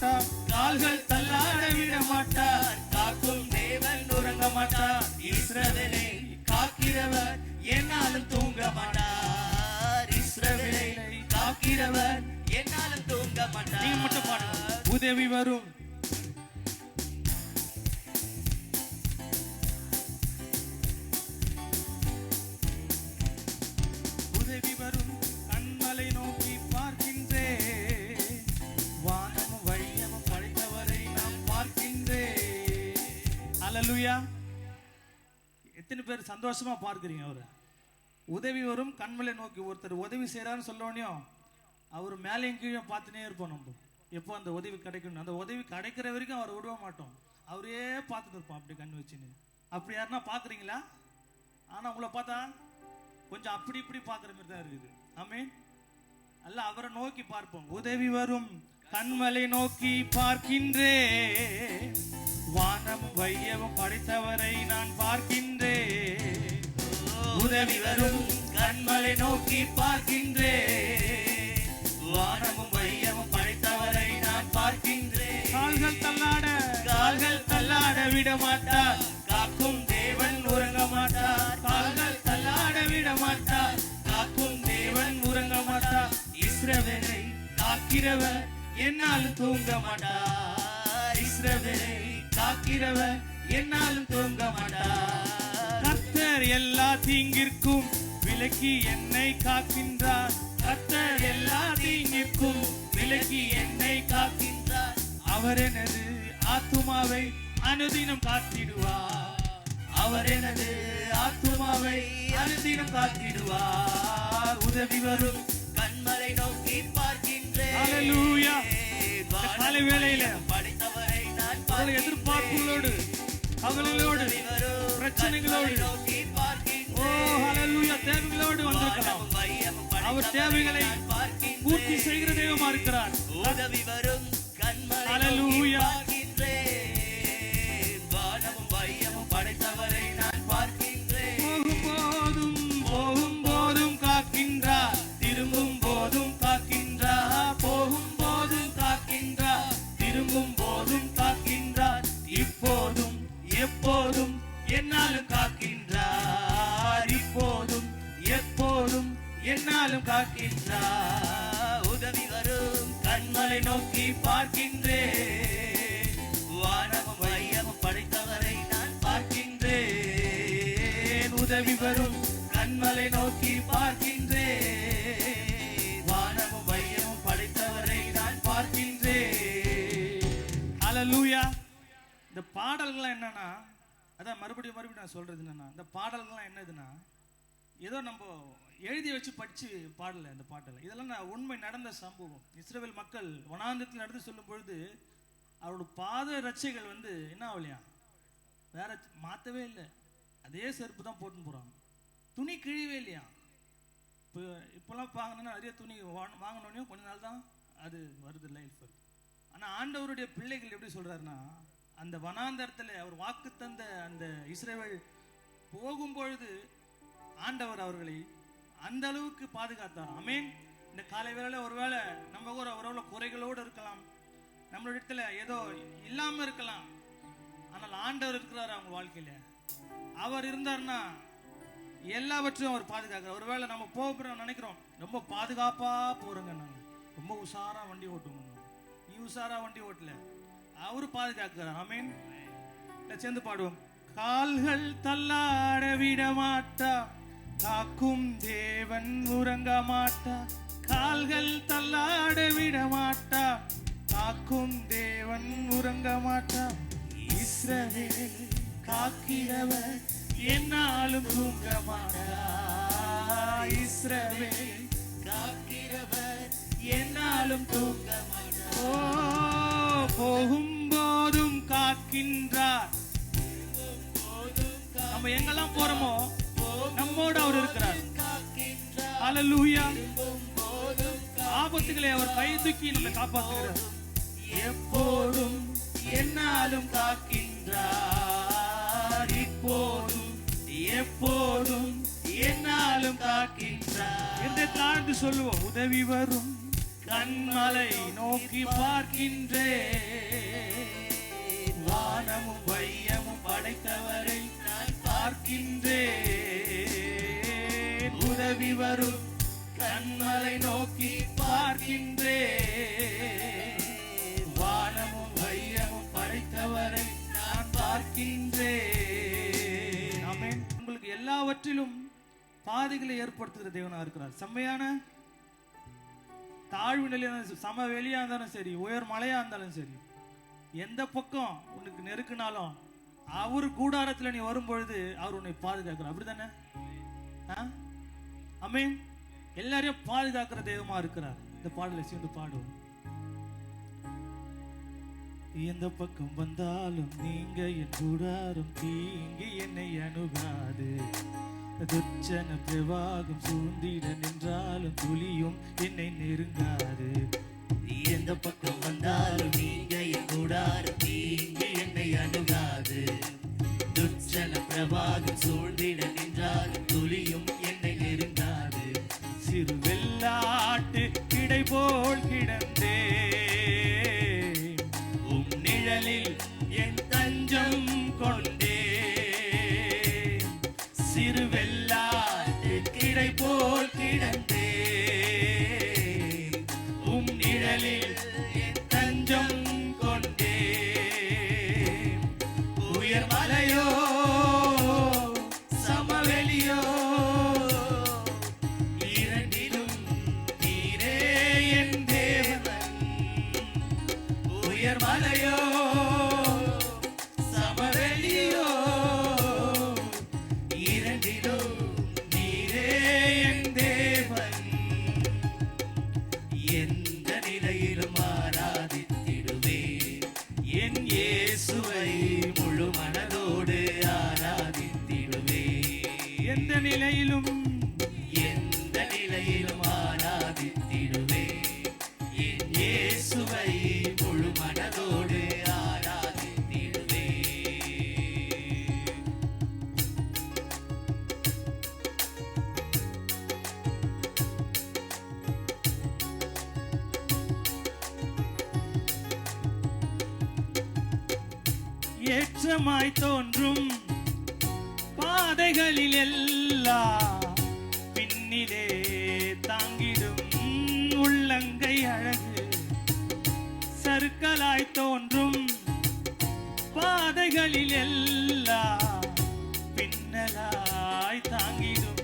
மாட்டார், கால்கள் தள்ளாட விட மாட்டார், காக்கும் தேவன் உறங்க மாட்டார். இஸ்ரவேலை காக்கிறவர் என்னாலும் தூங்க மாட்டார். இஸ்ரவேலை காக்கிறவர் என்னாலும் தூங்க மாட்டார். நீங்க மட்டும் பாடுங்க. உதவி வரும் உதவி வரும் கண்மலை நோக்கி பார்க்கின்றே, வானமும் வையமும் படைத்தவரை நாம் பார்க்கின்றே. அல்லேலூயா. எத்தனை பேர் சந்தோஷமா பார்க்கிறீங்க? அவரை உதவி வரும் கண்மலை நோக்கி. ஒருத்தர் உதவி செய்யறான்னு சொல்லோனையும் அவர் மேலேயும் கீழே பார்த்துனே இருப்போம். நம்ம எப்போ அந்த உதவி கிடைக்கணும், அந்த உதவி கிடைக்கிற வரைக்கும் அவரை விடவே மாட்டோம். அவரே பார்த்துட்டு இருப்போம் அப்படி கண் வச்சுன்னு. அப்படி யாருன்னா பார்க்குறீங்களா? ஆனால் உங்களை பார்த்தா கொஞ்சம் அப்படி இப்படி பார்க்குற மாதிரி தான் இருக்குது. ஆமென். அல்ல, அவரை நோக்கி பார்ப்போம். உதவி வரும் கண்மலை நோக்கி பார்க்கின்றே, வானமும் வையமும் படைத்தவரை நான் பார்க்கின்றே. உதவி வரும் கண்மலை நோக்கி பார்க்கின்றே, வானமும் வையமும் படைத்தவரை நான் பார்க்கின்றேன். கால்கள் தள்ளாட விட மாட்டார், காக்கும் தேவன் உறங்க மாட்டார். கால்கள் தள்ளாட விட மாட்டார், காக்கும் தேவன் உறங்க மாட்டார். இஸ்ரவேலை காக்கிறவர் என்னாலும் தூங்க மாட்டார். இஸ்ரவேலை காக்கிறவர் என்னாலும் தூங்க மாட்டார். கர்த்தர் எல்லா தீங்கிற்கும் விலக்கி என்னை காக்கின்றார். கர்த்தர் எல்லா தீங்கிற்கும் விலக்கி என்னை காக்கின்றார். அவர் எனது ஆத்துமாவை அனுதினம் காத்திடுவார். அவர் எனது ஆத்துமாவை அனுதினம் காத்திடுவார். உதவி வரும் கண்மலை நோக்கி பார்க்கின்றேன். ஹல்லேலூயா. காலை வேளையில படைத்தவரை நான் அவருடைய எதிர்பார்ப்புகளோடு, கவலைகளோடு, பிரச்சனைகளோடு, நோக்கி பார்க்கின்றேன். ஓ ஹல்லேலூயா, தேவைகளோடு வந்திருக்கலாம். அவர் தேவைகளை பூர்த்தி செய்கிற தெய்வமா இருக்கிறார். உதவி வரும் கண்மலை ஹல்லேலூயா. பார்க்கின்றேன். வானமும் வையமும் படைத்தவரை நான் பார்க்கின்றேன். போகும் போதும் காக்கின்றார், திரும்பும் போதும் காக்கின்றார். போகும் போதும் காக்கின்றார், திரும்பும் போதும் காக்கின்றார். இப்போதும் எப்போதும் என்னாலும் காக்கின்றார். இப்போதும் எப்போதும் என்னாலும் காக்கின்றார். உதவி வரும் கண்மலை நோக்கி பார்க்கின்றேன். வானமும் வையமும் படைத்தவரை நான் பார்க்கின்றேன். உதவி வரும் கண்மலை நோக்கி பார்க்கின்றேன். வானமும் வையமும் படைத்தவரை நான் பார்க்கின்றேன். ஹல்லேலூயா. இந்த பாடல்கள்லாம் என்னன்னா, அதான் மறுபடியும் நான் சொல்றது என்னன்னா, இந்த பாடல்கள்லாம் என்னதுன்னா, ஏதோ நம்ம எழுதி வச்சு படிச்சு பாடல. இந்த பாட்டல இதெல்லாம் உண்மை நடந்த சம்பவம். இஸ்ரவேல் மக்கள் வனாந்தரத்தில் நடந்து சொல்லும் பொழுது அவரோட பாத ரட்சைகள் என்ன ஆகலையா, வேற மாத்தவே இல்லை. அதே செருப்பு தான் போட்டுன்னு போறாங்க. துணி கிழிவே இல்லையா. இப்பெல்லாம் பார்க்கணுன்னா நிறைய துணி வாங்கினோடனே கொஞ்ச நாள் தான் அது வருது, லைஃப் வருது. ஆனா ஆண்டவருடைய பிள்ளைகள் எப்படி சொல்றாருன்னா, அந்த வனாந்தரத்தில் அவர் வாக்கு தந்த அந்த இஸ்ரவேல் போகும்பொழுது ஆண்டவர் அவர்களை அந்த அளவுக்கு பாதுகாத்தார். ஆமென். இந்த காலை வேளையில ஒருவேளை நம்ம ஒருவேளை குறைகளோடு இருக்கலாம், நம்மளோட இடத்துல ஏதோ இல்லாம இருக்கலாம். ஆனால் ஆண்டவர் இருக்கிறார் அவங்க வாழ்க்கையில. அவர் இருந்தார்னா எல்லாவற்றையும் அவர் பாதுகாக்கிறார். ஒருவேளை நம்ம போகிறோம் நினைக்கிறோம், ரொம்ப பாதுகாப்பா போறோங்க, நாங்க ரொம்ப உஷாரா வண்டி ஓட்டுவோம். நீ உஷாரா வண்டி ஓட்டல, அவரு பாதுகாக்கிறார். ஆமென். சேர்ந்து பாடுவோம். கால்கள் தள்ளாட விட மாட்டா, காக்கும் தேவன் உறங்க மாட்டா. கால்கள் தள்ளாட விட மாட்டா, காக்கும் தேவன் உறங்க மாட்டா. இஸ்ரவேல் காக்கிறவர் என்னாலும் தூங்க மாட்டா. இஸ்ரவேல் காக்கிறவர் என்னாலும் தூங்க மாட்டார். ஓ போகும்போதும் காக்கின்றார். நம்ம எங்கெல்லாம் போறோமோ நம்மோடு அவர் இருக்கிறார். ஹல்லேலூயா. ஆபத்துகளை அவர் கை தூக்கி நம்மை காப்பாற்றுகிறார். எப்போதும் என்னாலும் காக்கின்றார். இப்போதும் எப்போதும் என்னாலும் காக்கின்றார். என்று தாழ்ந்து சொல்லுவோம். உதவி வரும் கண்மலை நோக்கி பார்க்கின்றேன். வானமும் வையமும் படைத்தவரை நான் பார்க்கின்றேன். உதவி வரும் கண்மலை நோக்கி பார்க்கின்றேன். வானமும் வையமும் படைத்தவரை நான் பார்க்கின்றேன். ஆமென். உங்களுக்கு எல்லாவற்றிலும் பாதைகளை ஏற்படுத்துகிற தேவனா இருக்கிறார். செம்மையான தாழ்வு நிலையா சமவெளியா இருந்தாலும் சரி, உயர் மலையா இருந்தாலும் சரி, எந்த பக்கம் உனக்கு நெருக்கினாலும் அவர் கூடாரத்துல நீ வரும்பொழுது அவர் உன்னை பாதுகாக்கிறார். அப்படிதானே? ஆமென். எல்லாரையும் பாதுகாக்கிற தெய்வமா இருக்கிறார். இந்த பாடலை சேர்ந்து பாடுவோம். எந்த பக்கம் வந்தாலும் நீங்க என் கூடாரம் தீங்கி என்னை அணுகாது. துச்சன பிரவாகம் சூழ்ந்திட நின்றாலும் துளியும் என்னை நெருங்காது. எந்த பக்கம் வந்தாலும் நீங்க என் கூடாரம் தீங்கி என்னை அணுகாது. துச்சன பிரவாகம் சூழ்ந்திட நின்றாலும் துளியும் என்னை நெருங்காது. சிறு வெள்ளாட்டு கிடை போல் கிடந்தே உம் நிழலில் என் தஞ்சம் கொண்டே. சிறு வெள்ளாட்டு கிடை போல் கிடந்தே உம் நிழலில் என் தஞ்சம் கொண்டே. உயர் மலையோ சமவெளியோ இரண்டிலும் நீரே என் தேவன். உயர் மலையோ சமவெளியோ இரண்டிலும் நீரே என் தேவன். எந்த நிலையிலும் ஆராதித்திடுவேன் என் இயேசுவை முழு மனதோடு ஆராதித்திடுவேன். எந்த நிலையிலும் எந்த நிலையிலும் ஆராதித்திடுவேன் என் இயேசுவை முழு மனதோடு ஆராதித்திடுவேன். ஏற்றமாய் தோன்றும் பாதைகளில் எல்லாம் பின்னிலே தாங்கிடும் உள்ளங்கை அழகு. சறுக்கலாய் தோன்றும் பாதைகளில் எல்லாம் பின்னலாய் தாங்கிடும்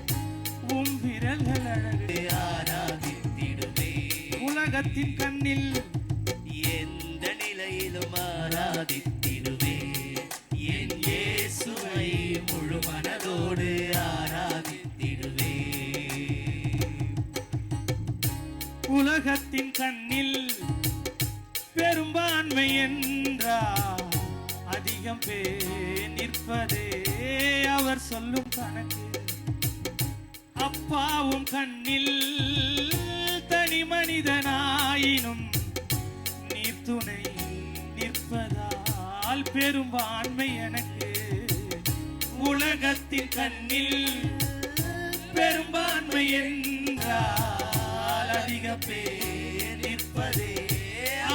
உம் விரல்கள் அழகு. ஆராதித்திடுவேன் உலகத்தின் கண்ணில் எந்த நிலையிலும் ஆராதித்திடுவேன் என் இயேசுவை முழு மனதோடு ஆராதித்திடுவேன். உலகத்தின் கண்ணில் பெரும்பான்மை என்றார் அதிகம் பேர் நிற்பதே அவர் சொல்லும் கணக்கு. அப்பாவும் கண்ணில் தனி மனிதனாயினும் நீர் துணை நிற்பதால் பெரும்பான்மை எனக்கு. உலகத்தின் கண்ணில் பெரும்பான்மை என்றால் அதிக பேர் நிற்பதே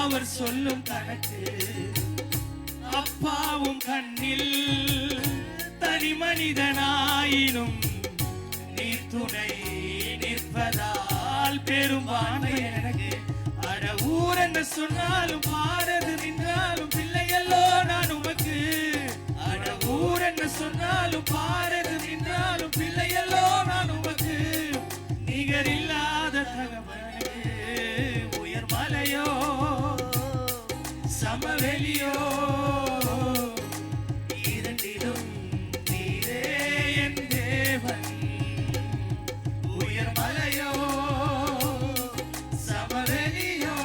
அவர் சொல்லும் கணக்கு. அப்பாவும் கண்ணில் தனி மனிதனாயினும் நீர் துணை நிற்பதால் பெரும்பான்மை எனக்கு. அட ஊர் என்று சொன்னாலும் பாரது நின்றாலும் பிள்ளையல்லோ நான் உமக்கு. அட ஊர் என்று சொன்னாலும் பாரது நின்றாலும் பிள்ளையல்லோ நான் உமக்கு. நிகரில்லாத தகவலே உயர் மலையோ சமவெளியோ இரண்டிலும் நீரே என் தேவன். உயர் மலையோ சமவெளியோ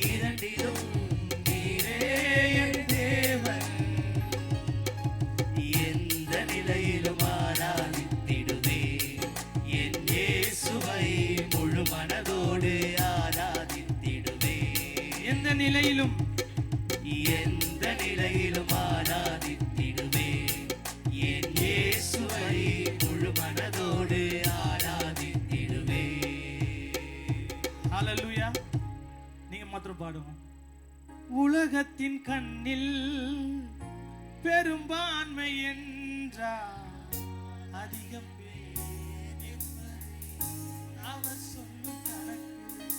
இரண்டிலும் நீரே என் தேவன். உலகத்தின் கண்ணில் பெரும்பான்மை என்றார் அதிகம் பேர் என்பதை அவர் சொல்லும் கணக்கு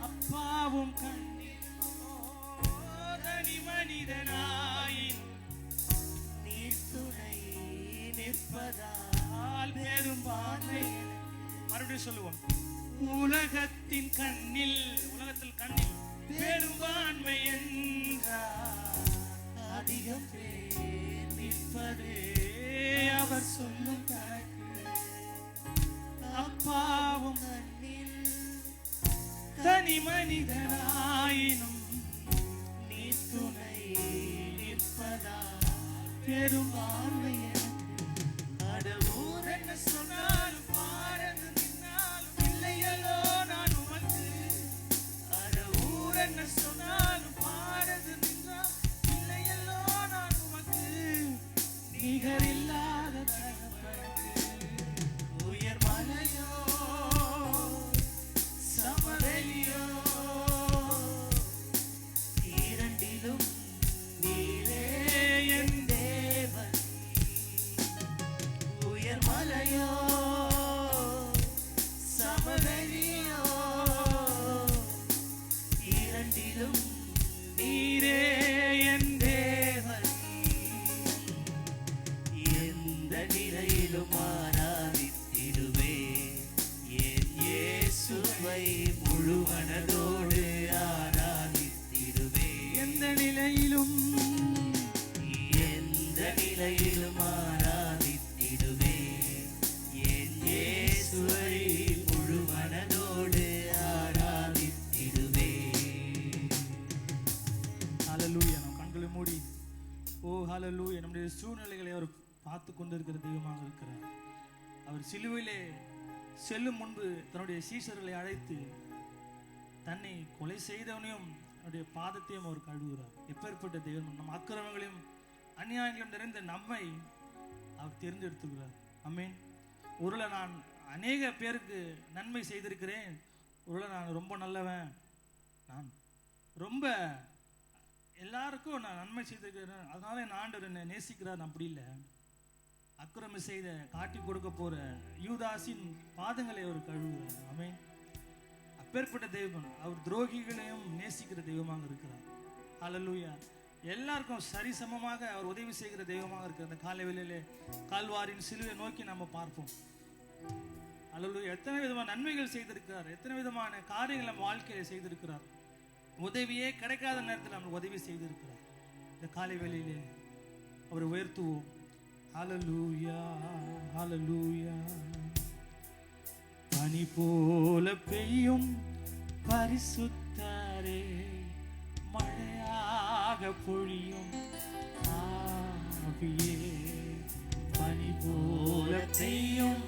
அப்பாவும் கண்ணில் தனி மனிதனாயின் நீர் துணை நிற்பதால் பெரும்பான்மை. மறுபடியும் சொல்லுவோம், உலகத்தின் கண்ணில், உலகத்தில் கண்ணில் பெரும்பான்மை என்றார் அதிகம் பேர் நிற்பதே அவர் சொல்லும் கணக்கு அப்பாவும் கண்ணில் தனி மனிதனாயினும் நீர் துணை நிற்பதா பெரும்பான்மை. அடவூர் என்ன சொன்னாலும் பாரது நின்னாலும் இல்லையோ நான் உமக்கு. அடவூர் என்ன சொன்னாலும் பாரது நின்றால் இல்லையோ நான் உமக்கு. நிகரில்லாத தகப்பனுக்கு உயர் மலையோ சமவெளியோ இரண்டிலும் நீரே என் தேவன். உயர் மலையோ சமவெளியோ இரண்டிலும் நீரே என் தேவன். எந்த நிலையிலும் ஆராதித்திடுவே என் இயேசுவை முழு மனதோடு ஆராதித்திடுவே. எந்த நிலையிலும் ஆராதித்திடுவே என் இயேசுவை முழு மனதோடு ஆராதித்திடுவே. ஹல்லேலூயா. நம் கண்களை மூடி ஓ ஹல்லேலூயா. நம்முடைய சூழ்நிலைகளை அவர் பார்த்து கொண்டிருக்கிற தெய்வமாக இருக்கிறார். அவர் சிலுவையிலே செல்லும் முன்பு தன்னுடைய சீஷர்களை அழைத்து தன்னை கொலை செய்தவனையும் அவருடைய பாதத்தையும் அவர் கழுவுகிறார். எப்பேற்பட்ட தெய்வம்! நம் அக்கிரமங்களையும் அநியாயங்களும் நிறைந்த நம்மை அவர் தேர்ந்தெடுத்துக்கிறார். ஆமென். ஒருவேளை நான் அநேக பேருக்கு நன்மை செய்திருக்கிறேன், ஒருவேளை நான் ரொம்ப நல்லவன், நான் ரொம்ப எல்லாருக்கும் நான் நன்மை செய்திருக்கிறேன், அதனால என் ஆண்டவர் என்னை நேசிக்கிறார். அப்படி இல்லை. அக்கிரமம் செய்த காட்டி கொடுக்க போற யூதாசின் பாதங்களை அவர் கழுவுகிறார். ஆமென். அப்பேற்பட்ட தெய்வம். அவர் துரோகிகளையும் நேசிக்கிற தெய்வமாக இருக்கிறார். ஹல்லேலூயா. எல்லாருக்கும் சரிசமமாக அவர் உதவி செய்கிற தெய்வமாக இருக்கிற அந்த காலை வேளையிலே கால்வாரின் சிலுவை நோக்கி நம்ம பார்ப்போம். ஹல்லேலூயா. எத்தனை விதமான நன்மைகள் செய்திருக்கிறார், எத்தனை விதமான காரியங்கள் நம்ம வாழ்க்கையில செய்திருக்கிறார். உதவியே கிடைக்காத நேரத்தில் நமக்கு உதவி செய்திருக்கிறார். இந்த காலை வேளையிலே அவரை உயர்த்துவோம். ஹல்லேலூயா, ஹல்லேலூயா. பனி போல பெய்யும் பரிசுத்தரே, மழையாக பொழியும் ஆவியே. பனி போல பெய்யும்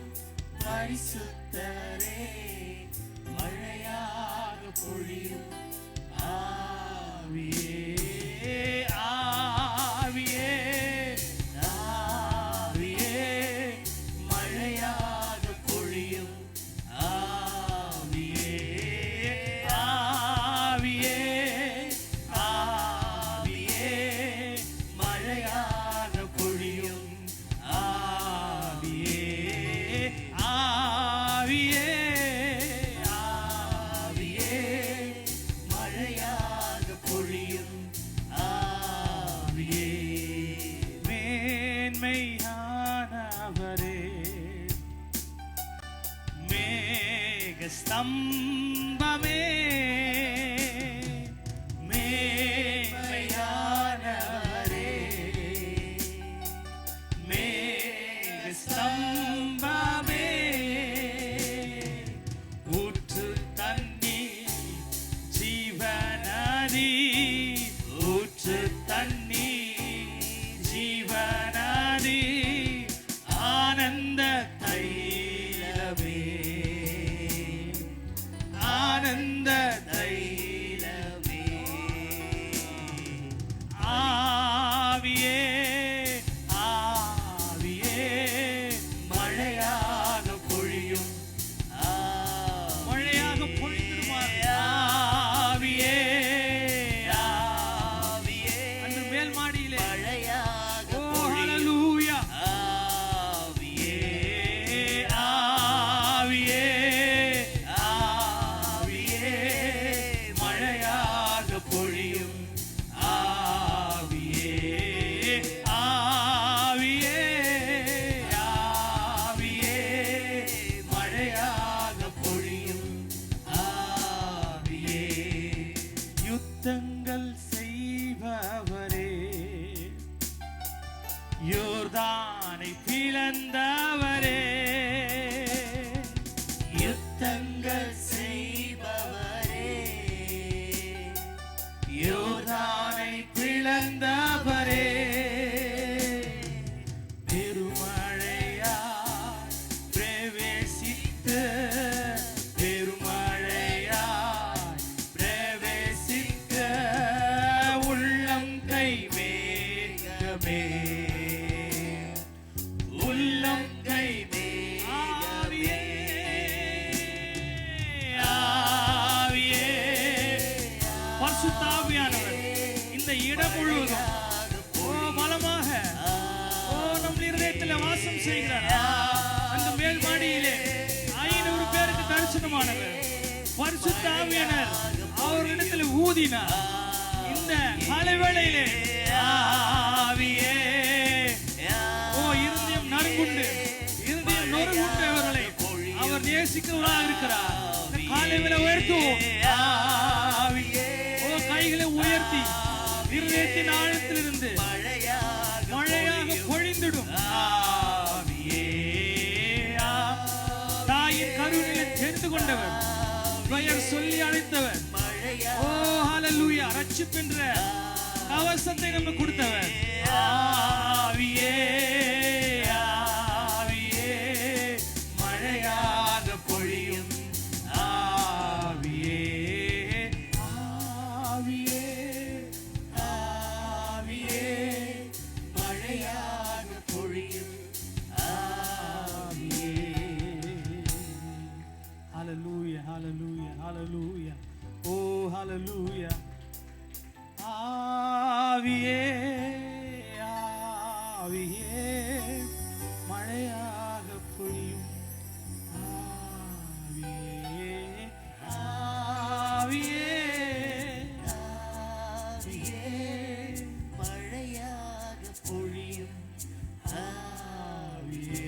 பரிசுத்தரே, மழையாக பொழியும் ஆவியே. ஆவியே, ஆவியே, மழையாக பொழியும் ஆவியே. ஆவியே, ஆவியே, மழையாக பொழியும் ஆவியே. ஆவியே, ஆவியே, மழையாக பொழியும் ஆவியே. மேன்மையானவரே, மேகஸ்தம்பமே, மேன்மையானவரே, மேகஸ்தம்பமே, ஊற்று தண்ணீர் ஜீவநதி, ஊற்று தண்ணீர் ஜீவநதி, ஆனந்த தைலமே, ஆனந்த தைலமே. ஆவியே, ஆவியே, மழையாக பொழியும் மழையாக பொழிந்துருமா. ஆவியே, பிளந்தவரே, யுத்தங்கள் செய்பவரே, யோர்தானை பிளந்தவரே, பெருமழையா பிரவேசித்து, பெருமழையா பிரவேசிக்க உள்ளம் கை வேகமே, உள்ளம் கை ஆவியே, ஆவியே, பரிசுத்த ஆவியானவர் இந்த இடம் முழுவதும் பலமாக நம் இருதயத்தில் வாசம் செய்கிறார். அந்த மேல் மாடியிலே 500 பேருக்கு தரிசனமானவர் பரிசுத்த ஆவியானவர் அவர்களிடத்தில் ஊதினார். இந்த காலை வேளையிலே ஆவியே, இருதயம் நறுங்குண்டு, இருதயம் நொறுங்குண்டவர்களை அவர் நேசிக்கிறவராக இருக்கிறார். காலை வேளை உயர்த்துவோம். ஆவியே, கைகளை உயர்த்தி இருதயத்தின் ஆழத்திலிருந்து மழையாக பொழிந்திடும். ஆவியே, தாயின் கருவிலே தெரிந்து கொண்டவர், பெயர் சொல்லி அழைத்தவர், ஹல்லேலூயா, ரட்சிப்பென்ற கவசத்தை நமக்கு கொடுத்தவர். ஆவியே, ஆவியே, மழையாக பொழியும். ஆவியே, ஆவியே, ஆவியே, மழையாக பொழியும். ஆவியே. ஹல்லேலூயா, ஹல்லேலூயா, ஹல்லேலூயா. ஓ ஹல்லேலூயா. ஆவியே, ஆவியே, மழையாக பொழியும். ஆவியே, ஆவியே, ஆவியே, மழையாக பொழியும். ஆவியே.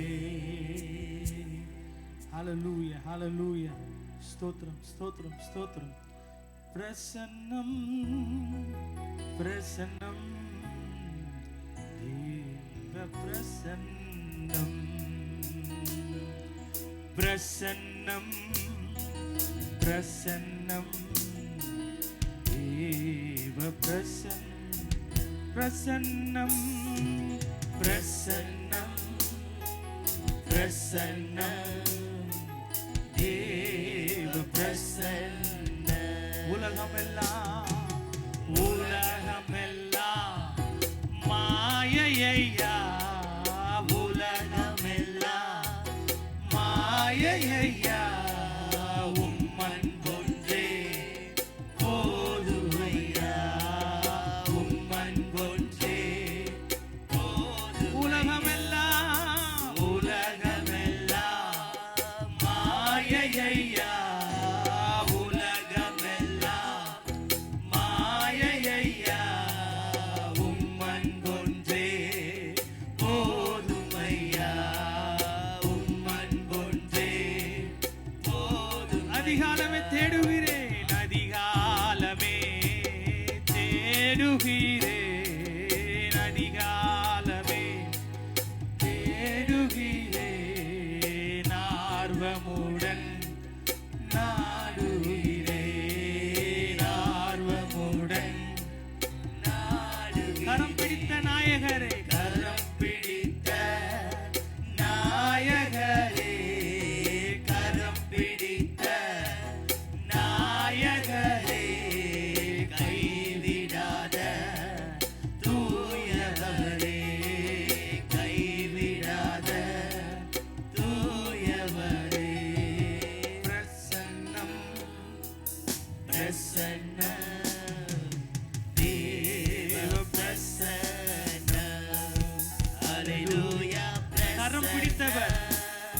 ஹல்லேலூயா, ஹல்லேலூயா. ஸ்தோத்திரம், ஸ்தோத்திரம், ஸ்தோத்திரம். பிரசன்னம், பிரசன்னம், தேவ பிரசன்னம், பிரசன்னம், பிரசன்னம், தேவ பிரசன்னம், பிரசன்னம், பிரசன்னம், பிரசன்னம், தேவ பிரசன்னம். உலகமெல்லாம், உலகமெல்லாம் மாயையா, உலகமெல்லாம் மாயையா, உம்மன் ஒன்றே போதுமையா, உம்மன் ஒன்றே போது. உலகமெல்லாம், உலகமெல்லாம் மாயையா, அதிகாலமே தேடுகிறேன், அதிகாலமே தேடுகிறேன், அதிகாலமே தேடுகிறேன், ஆர்வமுடன் நாடுகிறேன், ஆர்வமுடன் நாடுகிறேன். கரம் பிடித்த நாயகரே, கரம் பிடித்த நாயகரே, கரம் பிடித்த நாயகரே, கைவிடாத தூயவரே, கைவிடாத தூயவரே. பிரசன்னம், பிரசன்னம், தேவ பிரசன்னம். ஹல்லேலூயா. கரம் பிடித்தவர்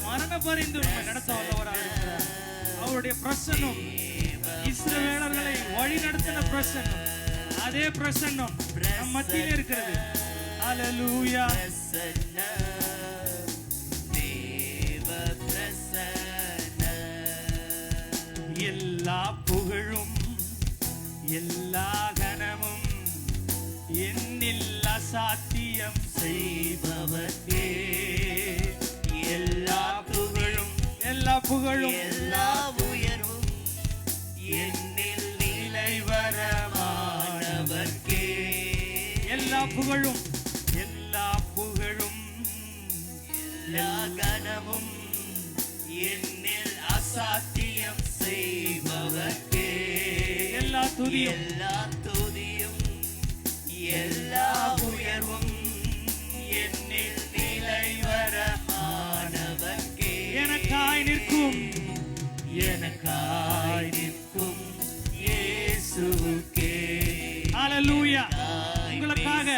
மரண பரிந்து நடத்த வல்லவராக இருக்கிறார். அவருடைய பிரசன்னம் இஸ்ரவேலர்களை வழி நடத்தின பிரசன்னம், அதே பிரசன்னம் நம் மத்தியில் இருக்கிறது. ஹல்லேலூயா. எல்லா புகழும் எல்லா கனமும் என்னில் அசாத்தியம் செய்பவர்க்கே புகழும் எல்லா புகழும் எல்லா கனமும் என்னில் அசாத்தியம் செய்பவர்க்கே எல்லா துதியும் எல்லா துதியும் எல்லா உயர்வும் என்னில் நிலைவரமானவர்க்கே எனக்காய் நிற்கும் இயேசுவுக்கே. ஹல்லேலூயா. உங்களுக்காக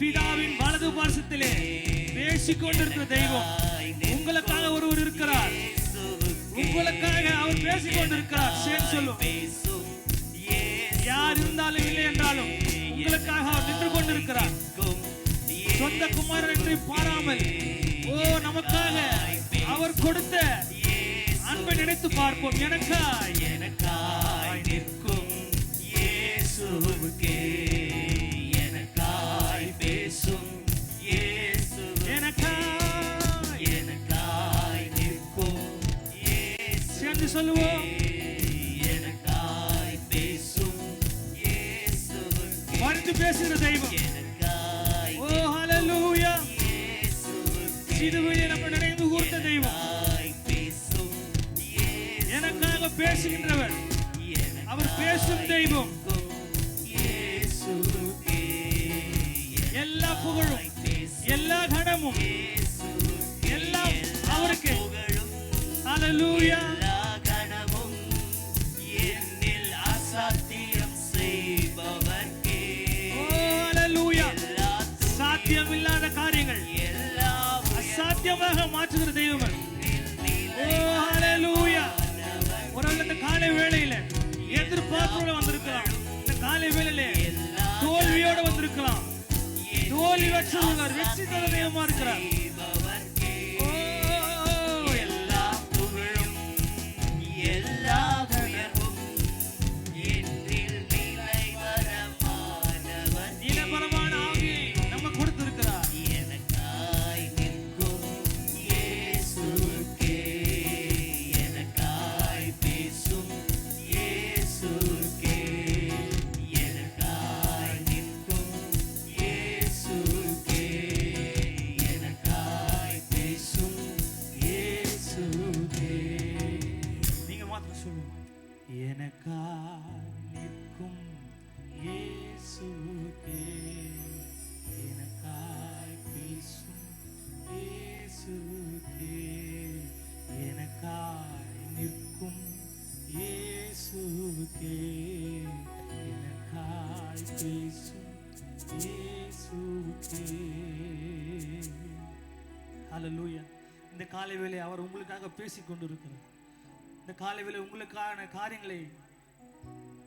பிதாவின் வலது பார்சத்திலே பேசிக் கொண்டிருக்கிற தெய்வம் உங்களுக்காக ஒருவர் இருக்கிறார். உங்களுக்காக அவர் பேசிக் கொண்டிருக்கிறார். சேர்ந்து சொல்லும். யார் இருந்தாலும் இல்லை என்றாலும் உங்களுக்காக அவர் நின்று கொண்டிருக்கிறார். சொந்த குமாரன் என்று பாராமல் நமக்காக அவர் கொடுத்த அன்பை நினைத்து பார்ப்போம். எனக்காய் நிற்கும் இயேசுவுக்கே, எனக்காய் பேசும் இயேசுவுக்கே, எனக்காய் நிற்கும் இயேசுவுக்கே, சேர்ந்து சொல்லுவோம். எனக்காய் பேசும் இயேசுவுக்கே, மறுத்து பேசுகிற தெய்வம். எனக்காய் ஓ ஹல்லேலூயா. இயேசுவுக்கே, சிலுவையிலே நம்ம நினைவு கூர்ந்த தெய்வம். பேசும் எனக்காக பேசுகின்றவர். அவர் பேசும் தெய்வம். இயேசுவுக்கே, எல்லா புகழும் எல்லா கனமும் எல்லாம் அவருக்கு. ஹல்லேலூயா. எல்லா கனமும் என்னில் அசாத்தியம் செய்பவர்க்கே. ஓ ஹல்லேலூயா. சாத்தியமில்லாத காரியங்கள் அசாத்தியமாக மாற்றுகிற தெய்வம். ஓ ஹல்லேலூயா. ஒருவேளை இந்த காலை வேளையில எதிர்பார்ப்போட வந்திருக்கலாம். இந்த காலை வேளையில தோல்வியோட வந்திருக்கலாம். தோல்வி வச்சவர் வெற்றி தர தெய்வமா இருக்கிறார். ஓ எல்லா புகழும் எல்லா உயர்வும் என்னில் நிலைவரமானவர். நீலபரமான ஆவியை நம்ம கொடுத்திருக்கிறார். எனக்காய் நிற்கும் இயேசுவுக்கே, எனக்காய் பேசும் இயேசுவுக்கே, எனக்காய் நிற்கும் இயேசுவுக்கே, எனக்காய் பேசும் இயேசுவுக்கே. நீங்க மாத்திரம் சொல்லுங்க. எனக்காய் நிற்கும் இயேசுவுக்கே, எனக்காய் பேசும் இயேசுவுக்கே, எனக்காய் நிற்கும் இயேசுவுக்கே, எனக்காய் பேசும் இயேசுவுக்கே. ஹல்லேலூயா. இந்த காலை வேளை அவர் உங்களுக்காக பேசிக் கொண்டிருக்கிறார். இந்த காலை வேளை உங்களுக்கான காரியங்களை,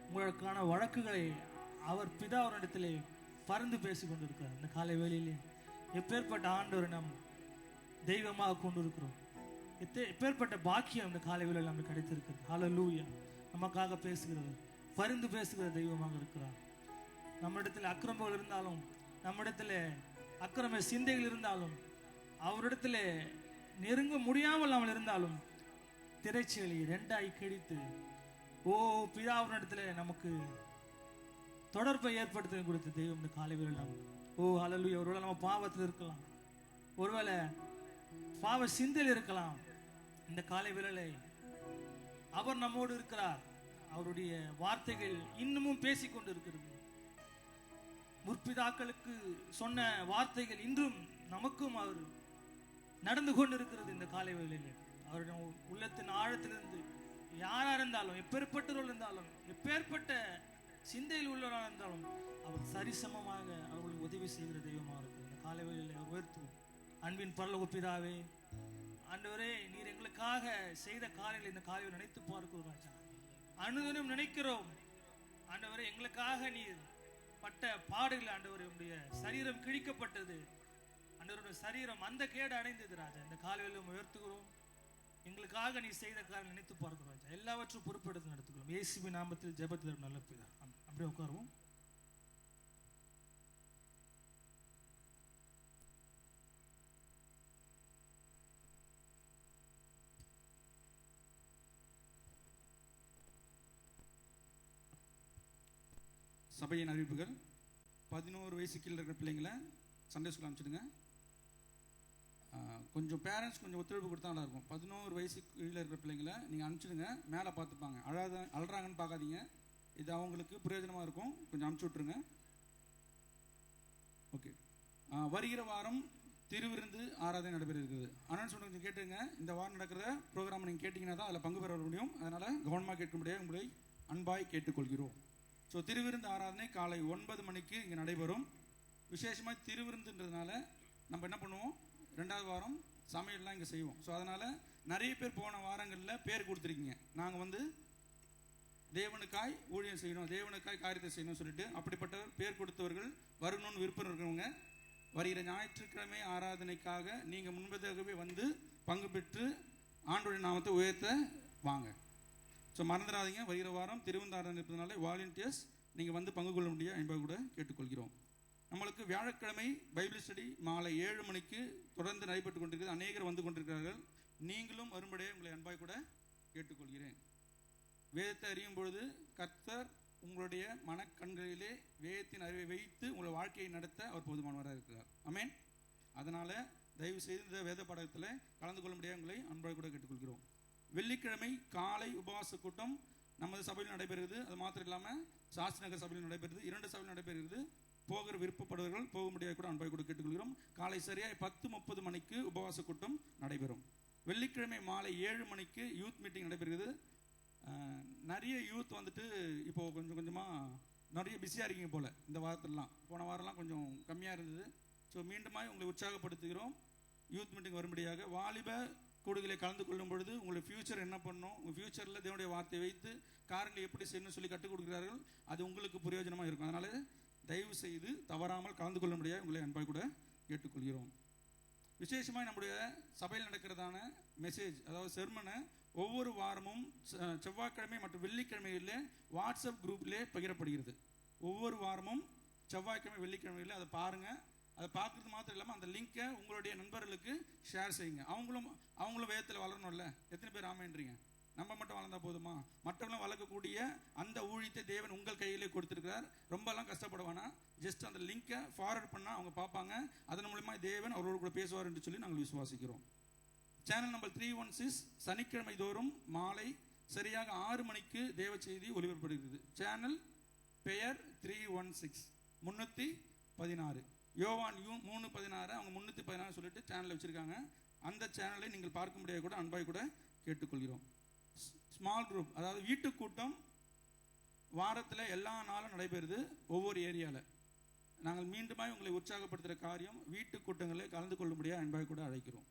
உங்களுக்கான வழக்குகளை அவர் பிதாவினிடத்திலே பறந்து பேசிக் கொண்டிருக்கிறார். இந்த காலை வேளையிலே எப்பேற்பட்ட ஆண்டவரை நாம் தெய்வமாக கொண்டிருக்கிறோம். எப்பேற்பட்ட பாக்கியம் இந்த காலை வேளையில் நமக்கு கிடைத்திருக்கிறது. ஹல்லேலூயா. நமக்காக பேசுகிறவர், பரிந்து பேசுகிற தெய்வமாக இருக்கிறார். நம்மிடத்தில் அக்கிரமங்கள் இருந்தாலும், நம்மிடத்தில் அக்கிரம சிந்தைகள் இருந்தாலும், அவரிடத்தில் நெருங்க முடியாமல் நாம் இருந்தாலும் திரைச்சேலை ரெண்டாய் கிழித்து பிதாவினிடத்தில் நமக்கு தொடர்பை ஏற்படுத்தி கொடுத்த தெய்வம் இந்த காலை வேளையில் நாம். ஹல்லேலூயா. ஒருவேளை நம்ம பாவத்தில் இருக்கலாம், ஒருவேளை பாவ சிந்தையில் இருக்கலாம். இந்த காலை வேளையிலே அவர் நம்மோடு இருக்கிறார். அவருடைய வார்த்தைகள் இன்னமும் பேசிக்கொண்டு இருக்கிறது. முற்பிதாக்களுக்கு சொன்ன வார்த்தைகள் இன்றும் நமக்கும் அவர் நடந்து கொண்டு இருக்கிறது. இந்த காலை வேளையிலே அவருடைய உள்ளத்தின் ஆழத்திலிருந்து யாரா இருந்தாலும், எப்பேற்பட்டவர்கள் இருந்தாலும், எப்பேற்பட்ட சிந்தையில் உள்ளவராக இருந்தாலும் அவர் சரிசமமாக அவர்களுக்கு உதவி செய்கிற தெய்வமாக இருக்கிறது. இந்த காலை வேளையிலே அவர் உயர்த்துவோம். அன்பின் பரலோக பிதாவே, ஆண்டவரே, நீர் எங்களுக்காக செய்த காரியங்களை இந்த காலையில் நினைத்து பார்க்கிறோம் ராஜா. அனுதினம் நினைக்கிறோம் ஆண்டவரே, எங்களுக்காக நீர் பட்ட பாடுகள் ஆண்டவரே, உடைய சரீரம் கிழிக்கப்பட்டது ஆண்டவருடைய சரீரம் அந்த கேடு அடைந்தது ராஜா. இந்த காலையில் உயர்த்துகிறோம். எங்களுக்காக நீ செய்த காரியம் நினைத்து பார்க்கிறோம் ராஜா. எல்லாவற்றும் பொறுப்பெடுத்து நடத்துகிறோம். இயேசுவின் நாமத்தில் ஜெபத்தில் நல்ல பிதா. அப்படியே உட்காருவோம். சபையின் அறிவிப்புகள். 11 வயசு கீழே இருக்கிற பிள்ளைங்களை சண்டே ஸ்கூல் அனுப்பிச்சிடுங்க. கொஞ்சம் பேரண்ட்ஸ் கொஞ்சம் ஒத்துழைப்பு கொடுத்தா நல்லா இருக்கும். 11 வயசு கீழே இருக்கிற பிள்ளைங்களை நீங்கள் அனுப்பிச்சிடுங்க. மேலே பார்த்துப்பாங்க. அழுறாங்கன்னு பார்க்காதீங்க. இது அவங்களுக்கு பிரயோஜனமாக இருக்கும். கொஞ்சம் அனுப்பிச்சி விட்ருங்க. ஓகே. வருகிற வாரம் திருவிருந்து ஆராதனை நடைபெற இருக்குது. அனௌன்ஸ்மெண்ட் கொஞ்சம் கேட்டுங்க. இந்த வாரம் நடக்கிற ப்ரோக்ராம் நீங்கள் கேட்டிங்கன்னா தான் அதில் பங்கு பெற முடியும். அதனால் கவனமாக கேட்க முடியாது. உங்களை அன்பாய் கேட்டுக்கொள்கிறோம். ஸோ திருவிருந்து ஆராதனை காலை 9 மணிக்கு இங்கே நடைபெறும். விசேஷமாக திருவிருந்துன்றதுனால நம்ம என்ன பண்ணுவோம், 2வது வாரம் சமையல்லாம் இங்கே செய்வோம். ஸோ அதனால் நிறைய பேர் போன வாரங்களில் பேர் கொடுத்துருக்கீங்க. நாங்கள் வந்து தேவனுக்காய் ஊழியம் செய்யணும், தேவனுக்காய் காரியத்தை செய்யணும்னு சொல்லிட்டு அப்படிப்பட்ட பேர் கொடுத்தவர்கள் வரணும்னு விருப்பம் இருக்கிறவங்க வருகிற ஞாயிற்றுக்கிழமை ஆராதனைக்காக நீங்கள் முன்பதாகவே வந்து பங்கு பெற்று ஆண்டோடைய நாமத்தை உயர்த்த வாங்க. ஸோ மறந்துடாதீங்க. வருகிற வாரம் திருவிருந்து ஆராதனை இருப்பதனால வாலண்டியர்ஸ் நீங்கள் வந்து பங்கு கொள்ள முடியாது என்பதை கூட கேட்டுக்கொள்கிறோம். நம்மளுக்கு வியாழக்கிழமை பைபிள் ஸ்டடி மாலை 7 மணிக்கு தொடர்ந்து நடைபெற்று கொண்டிருக்கிறது. அநேகர் வந்து கொண்டிருக்கிறார்கள். நீங்களும் வரும்படியே உங்களை அன்பாய் கூட கேட்டுக்கொள்கிறேன். வேதத்தை அறியும் பொழுது கர்த்தர் உங்களுடைய மனக்கண்களிலே வேதத்தின் அறிவை வைத்து உங்களை வாழ்க்கையை நடத்த அவர் போதுமானவராக இருக்கிறார். ஆமென். அதனால் தயவு செய்து இந்த வேத பாடத்தில் கலந்து கொள்ள முடியாது உங்களை அன்பாய் கூட கேட்டுக்கொள்கிறோம். வெள்ளிக்கிழமை காலை உபவாச கூட்டம் நமது சபையில் நடைபெறுகிறது. அது மாத்திரம் இல்லாமல் சாஸ்திரி நகர் சபையில் நடைபெறுகிறது. 2 சபையில் நடைபெறுகிறது. போகிற விருப்பப்படுவர்கள் போக முடியாது கூட அன்பாய் கூட கேட்டுக்கொள்கிறோம். காலை சரியாக 10:30 மணிக்கு உபவாச கூட்டம் நடைபெறும். வெள்ளிக்கிழமை மாலை 7 மணிக்கு யூத் மீட்டிங் நடைபெறுகிறது. நிறைய யூத் வந்துட்டு இப்போது கொஞ்சம் கொஞ்சமாக நிறைய பிஸியாக இருக்கீங்க போல். இந்த வாரத்திலலாம் போன வாரம்லாம் கொஞ்சம் கம்மியாக இருந்தது. ஸோ மீண்டுமாய் உங்களை உற்சாகப்படுத்துகிறோம். யூத் மீட்டிங் வரும்படியாக வாலிப கூடுகளை கலந்து கொள்ளும் பொழுது உங்களுடைய ஃபியூச்சர் என்ன பண்ணணும், உங்கள் ஃபியூச்சரில் தேவனுடைய வார்த்தையை வைத்து காரியங்களை எப்படி செய்யணும்னு சொல்லி கற்றுக் கொடுக்கிறார்கள். அது உங்களுக்கு பிரயோஜனமாக இருக்கும். அதனால் தயவு செய்து தவறாமல் கலந்து கொள்ள முடியாது உங்களை அன்பாய் கூட கேட்டுக்கொள்கிறோம். விசேஷமாக நம்முடைய சபையில் நடக்கிறதான மெசேஜ், அதாவது செர்மனை ஒவ்வொரு வாரமும் செவ்வாய்க்கிழமை மற்றும் வெள்ளிக்கிழமைகளில் வாட்ஸ்அப் குரூப்லேயே பகிரப்படுகிறது. ஒவ்வொரு வாரமும் செவ்வாய்க்கிழமை வெள்ளிக்கிழமைகளில் அதை பாருங்கள். அதை பார்க்குறது மாத்திரம் இல்லாமல் அந்த லிங்கை உங்களுடைய நண்பர்களுக்கு ஷேர் செய்யுங்க. அவங்களும் வேதத்தில் வளரணும்ல. எத்தனை பேர் ஆமைன்றீங்க? நம்ம மட்டும் வளர்ந்தா போதுமா? மற்றவங்களும் வளர்க்கக்கூடிய அந்த ஊழியத்தை தேவன் உங்கள் கையிலே கொடுத்துருக்கிறார். ரொம்பலாம் கஷ்டப்படுவானா, ஜஸ்ட் அந்த லிங்கை ஃபார்வர்ட் பண்ணால் அவங்க பார்ப்பாங்க. அதன் மூலமா தேவன் அவரோடு கூட பேசுவார் என்று சொல்லி நாங்கள் விசுவாசிக்கிறோம். சேனல் நம்பர் 316 சனிக்கிழமை தோறும் மாலை சரியாக 6 மணிக்கு தேவ செய்தி ஒளிபரப்படுகிறது. சேனல் பெயர் 316 316. யோவான் 3:16 அவங்க 316 சொல்லிட்டு சேனல் வச்சுருக்காங்க. அந்த சேனலை நீங்கள் பார்க்க முடியாது கூட அன்பாய் கூட கேட்டுக்கொள்கிறோம். ஸ்மால் குரூப், அதாவது வீட்டு கூட்டம் வாரத்தில் எல்லா நாளும் நடைபெறுது ஒவ்வொரு ஏரியாவில். நாங்கள் மீண்டுமாய் உங்களை உற்சாகப்படுத்துகிற காரியம் வீட்டு கூட்டங்களில் கலந்து கொள்ள முடியாது அன்பாய் கூட அழைக்கிறோம்.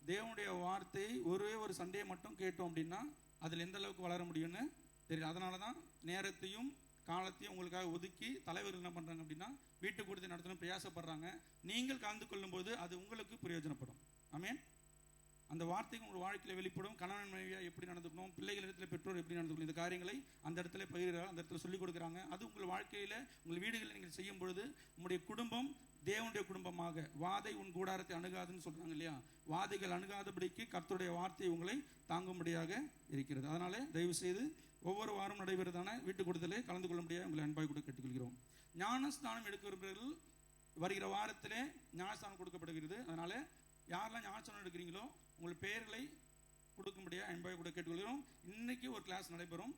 தேவனுடைய வார்த்தையை ஒரே ஒரு சண்டையை மட்டும் கேட்டோம் அப்படின்னா அதில் எந்த அளவுக்கு வளர முடியும்னு தெரியும். அதனால தான் நேரத்தையும் காலத்தையும் உங்களுக்காக ஒதுக்கி தலைவர்கள் என்ன பண்ணுறாங்க அப்படின்னா வீட்டு கூட்டத்தை நடத்தணும் பிரயாசப்படுறாங்க. நீங்கள் கலந்து கொள்ளும்போது அது உங்களுக்கு பிரயோஜனப்படும். ஆமென். அந்த வார்த்தைக்கு உங்கள் வாழ்க்கையில் வெளிப்படும். கணவன் மனைவியாக எப்படி நடந்துக்கணும், பிள்ளைகள் இடத்துல பெற்றோர் எப்படி நடந்துக்கணும், இந்த காரியங்களை அந்த இடத்துல பகிர்கிறாங்க, அந்த இடத்துல சொல்லிக் கொடுக்குறாங்க. அது உங்கள் வாழ்க்கையில் உங்கள் வீடுகளில் நீங்கள் செய்யும் பொழுது உங்களுடைய குடும்பம் தேவனுடைய குடும்பமாக, வாதை உன் கூடாரத்தை அணுகாதுன்னு சொல்கிறாங்க இல்லையா, வாதைகள் அணுகாதபடிக்கு கர்த்தருடைய வார்த்தை உங்களை தாங்கும்படியாக இருக்கிறது. அதனால தயவு செய்து ஒவ்வொரு வாரம் நடைபெறுதான வீட்டு கூட்டத்திலே கலந்து கொள்ள முடியாது உங்களை அன்பாய் கூட கேட்டுக்கொள்கிறோம். ஞானஸ்தானம் எடுக்க விரும்புகிறவர்கள் வருகிற வாரத்திலே ஞானஸ்தானம் கொடுக்கப்படுகிறது. அதனால யாரெல்லாம் ஞானஸ்தானம் எடுக்கிறீங்களோ உங்கள் பெயர்களை கொடுக்கும்படியாக அன்பாய் கூட கேட்டுக்கொள்கிறோம். இன்னைக்கு ஒரு கிளாஸ் நடைபெறும்.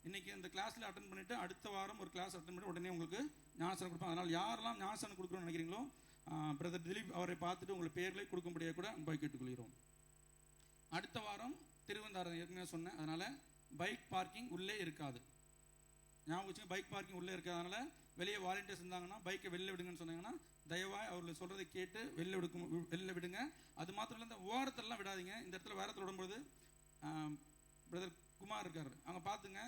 இன்னைக்கு அந்த கிளாஸில் அட்டன் பண்ணிட்டு அடுத்த வாரம் ஒரு கிளாஸ் அட்டன் பண்ணி உடனே உங்களுக்கு ஞானஸ்தானம் கொடுப்பாங்க. அதனால் யாரெல்லாம் ஞானஸ்தானம் கொடுக்கணும்னு நினைக்கிறீங்களோ பிரதர் திலீப் அவரை பார்த்துட்டு உங்கள் பெயர்களை கொடுக்கும்படியாக கூட அன்பாய் கேட்டுக்கொள்கிறோம். அடுத்த வாரம் திருவந்தாரம் ஏற்கனவே சொன்னேன். அதனால் பைக் பார்க்கிங் உள்ளே இருக்காது. ஞாபகம் வச்சுங்க, பைக் பார்க்கிங் உள்ளே இருக்காதனால வெளியே வாலண்டியர்ஸ் இருந்தாங்கன்னா பைக்கை வெளில விடுங்கன்னு சொன்னாங்கன்னா தயவாய் அவர்கள் சொல்கிறதை கேட்டு வெளில விடுங்க. அது மாத்திரம் இல்லை, இந்த ஓரத்திலலாம் விடாதீங்க. இந்த இடத்துல வேறத்தில் விடும்போது பிரதர் குமார் இருக்கார், அங்கே பார்த்துங்க.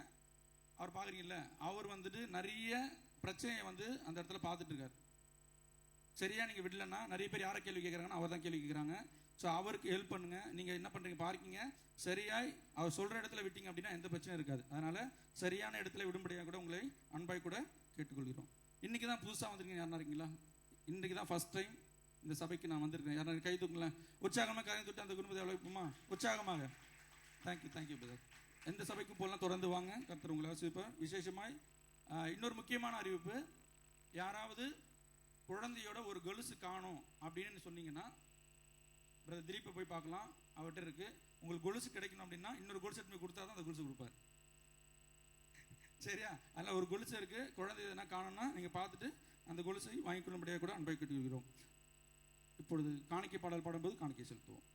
அவர் பார்க்குறீங்கல்ல, அவர் வந்துட்டு நிறைய பிரச்சனையை வந்து அந்த இடத்துல பார்த்துட்டு இருக்கார். சரியா நீங்கள் விடலன்னா நிறைய பேர் யாரை கேள்வி கேட்குறாங்கன்னா அவர் தான் கேள்வி கேட்குறாங்க. ஸோ அவருக்கு ஹெல்ப் பண்ணுங்கள். நீங்கள் என்ன பண்ணுறீங்க, பார்க்கிங்க சரியாய் அவர் சொல்கிற இடத்துல விட்டீங்க அப்படின்னா எந்த பிரச்சனையும் இருக்காது. அதனால் சரியான இடத்துல விடும்படியாக கூட உங்களை அன்பாய் கூட கேட்டுக்கொள்கிறோம். இன்றைக்கி தான் புதுசாக வந்திருக்கீங்க யாருனா இருக்கீங்களா? இன்றைக்கி தான் ஃபஸ்ட் டைம் இந்த சபைக்கு நான் வந்திருக்கேன். யாரா கை தூக்கல உற்சாகமாக காரியம் தொட்டு அந்த குடும்பத்தை எவ்வளோ வைப்போமா உற்சாகமாக. Thank you brother. எந்த சபைக்கும் போகலாம் தொடர்ந்து வாங்க, கர்த்தர் உங்களை ஆசீர்வதிப்பார். விசேஷமாய் இன்னொரு முக்கியமான அறிவிப்பு, யாராவது குழந்தையோட ஒரு கொலுசு காணும் அப்படின்னு சொன்னீங்கன்னா பிரதர் திலீப்பை போய் பார்க்கலாம், அவர்கிட்ட இருக்கு. உங்களுக்கு கொலுசு கிடைக்கணும் அப்படின்னா இன்னொரு கொலுசு எடுத்து போய் கொடுத்தா தான் அந்த கொலுசு கொடுப்பார். சரியா? அதில் ஒரு கொலுசு இருக்கு. குழந்தை எதனா காணும்னா நீங்கள் பார்த்துட்டு அந்த கொலுசை வாங்கிக்கொள்ளும்படியாக கூட அன்பை கேட்டுக்கொள்கிறோம். இப்பொழுது காணிக்கை பாடல் பாடும்போது காணிக்கை செலுத்துவோம்.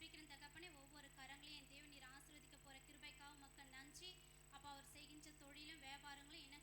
ஜெபிக்கிற தகப்பனே, ஒவ்வொரு கரங்களையும் என் தேவன் நீர் ஆசீர்வதிக்க போற கிருபைக்காக மக்கள் நன்றி. அப்பா, அவர் செய்கின்ற தொழிலும் வியாபாரங்களும் என்ன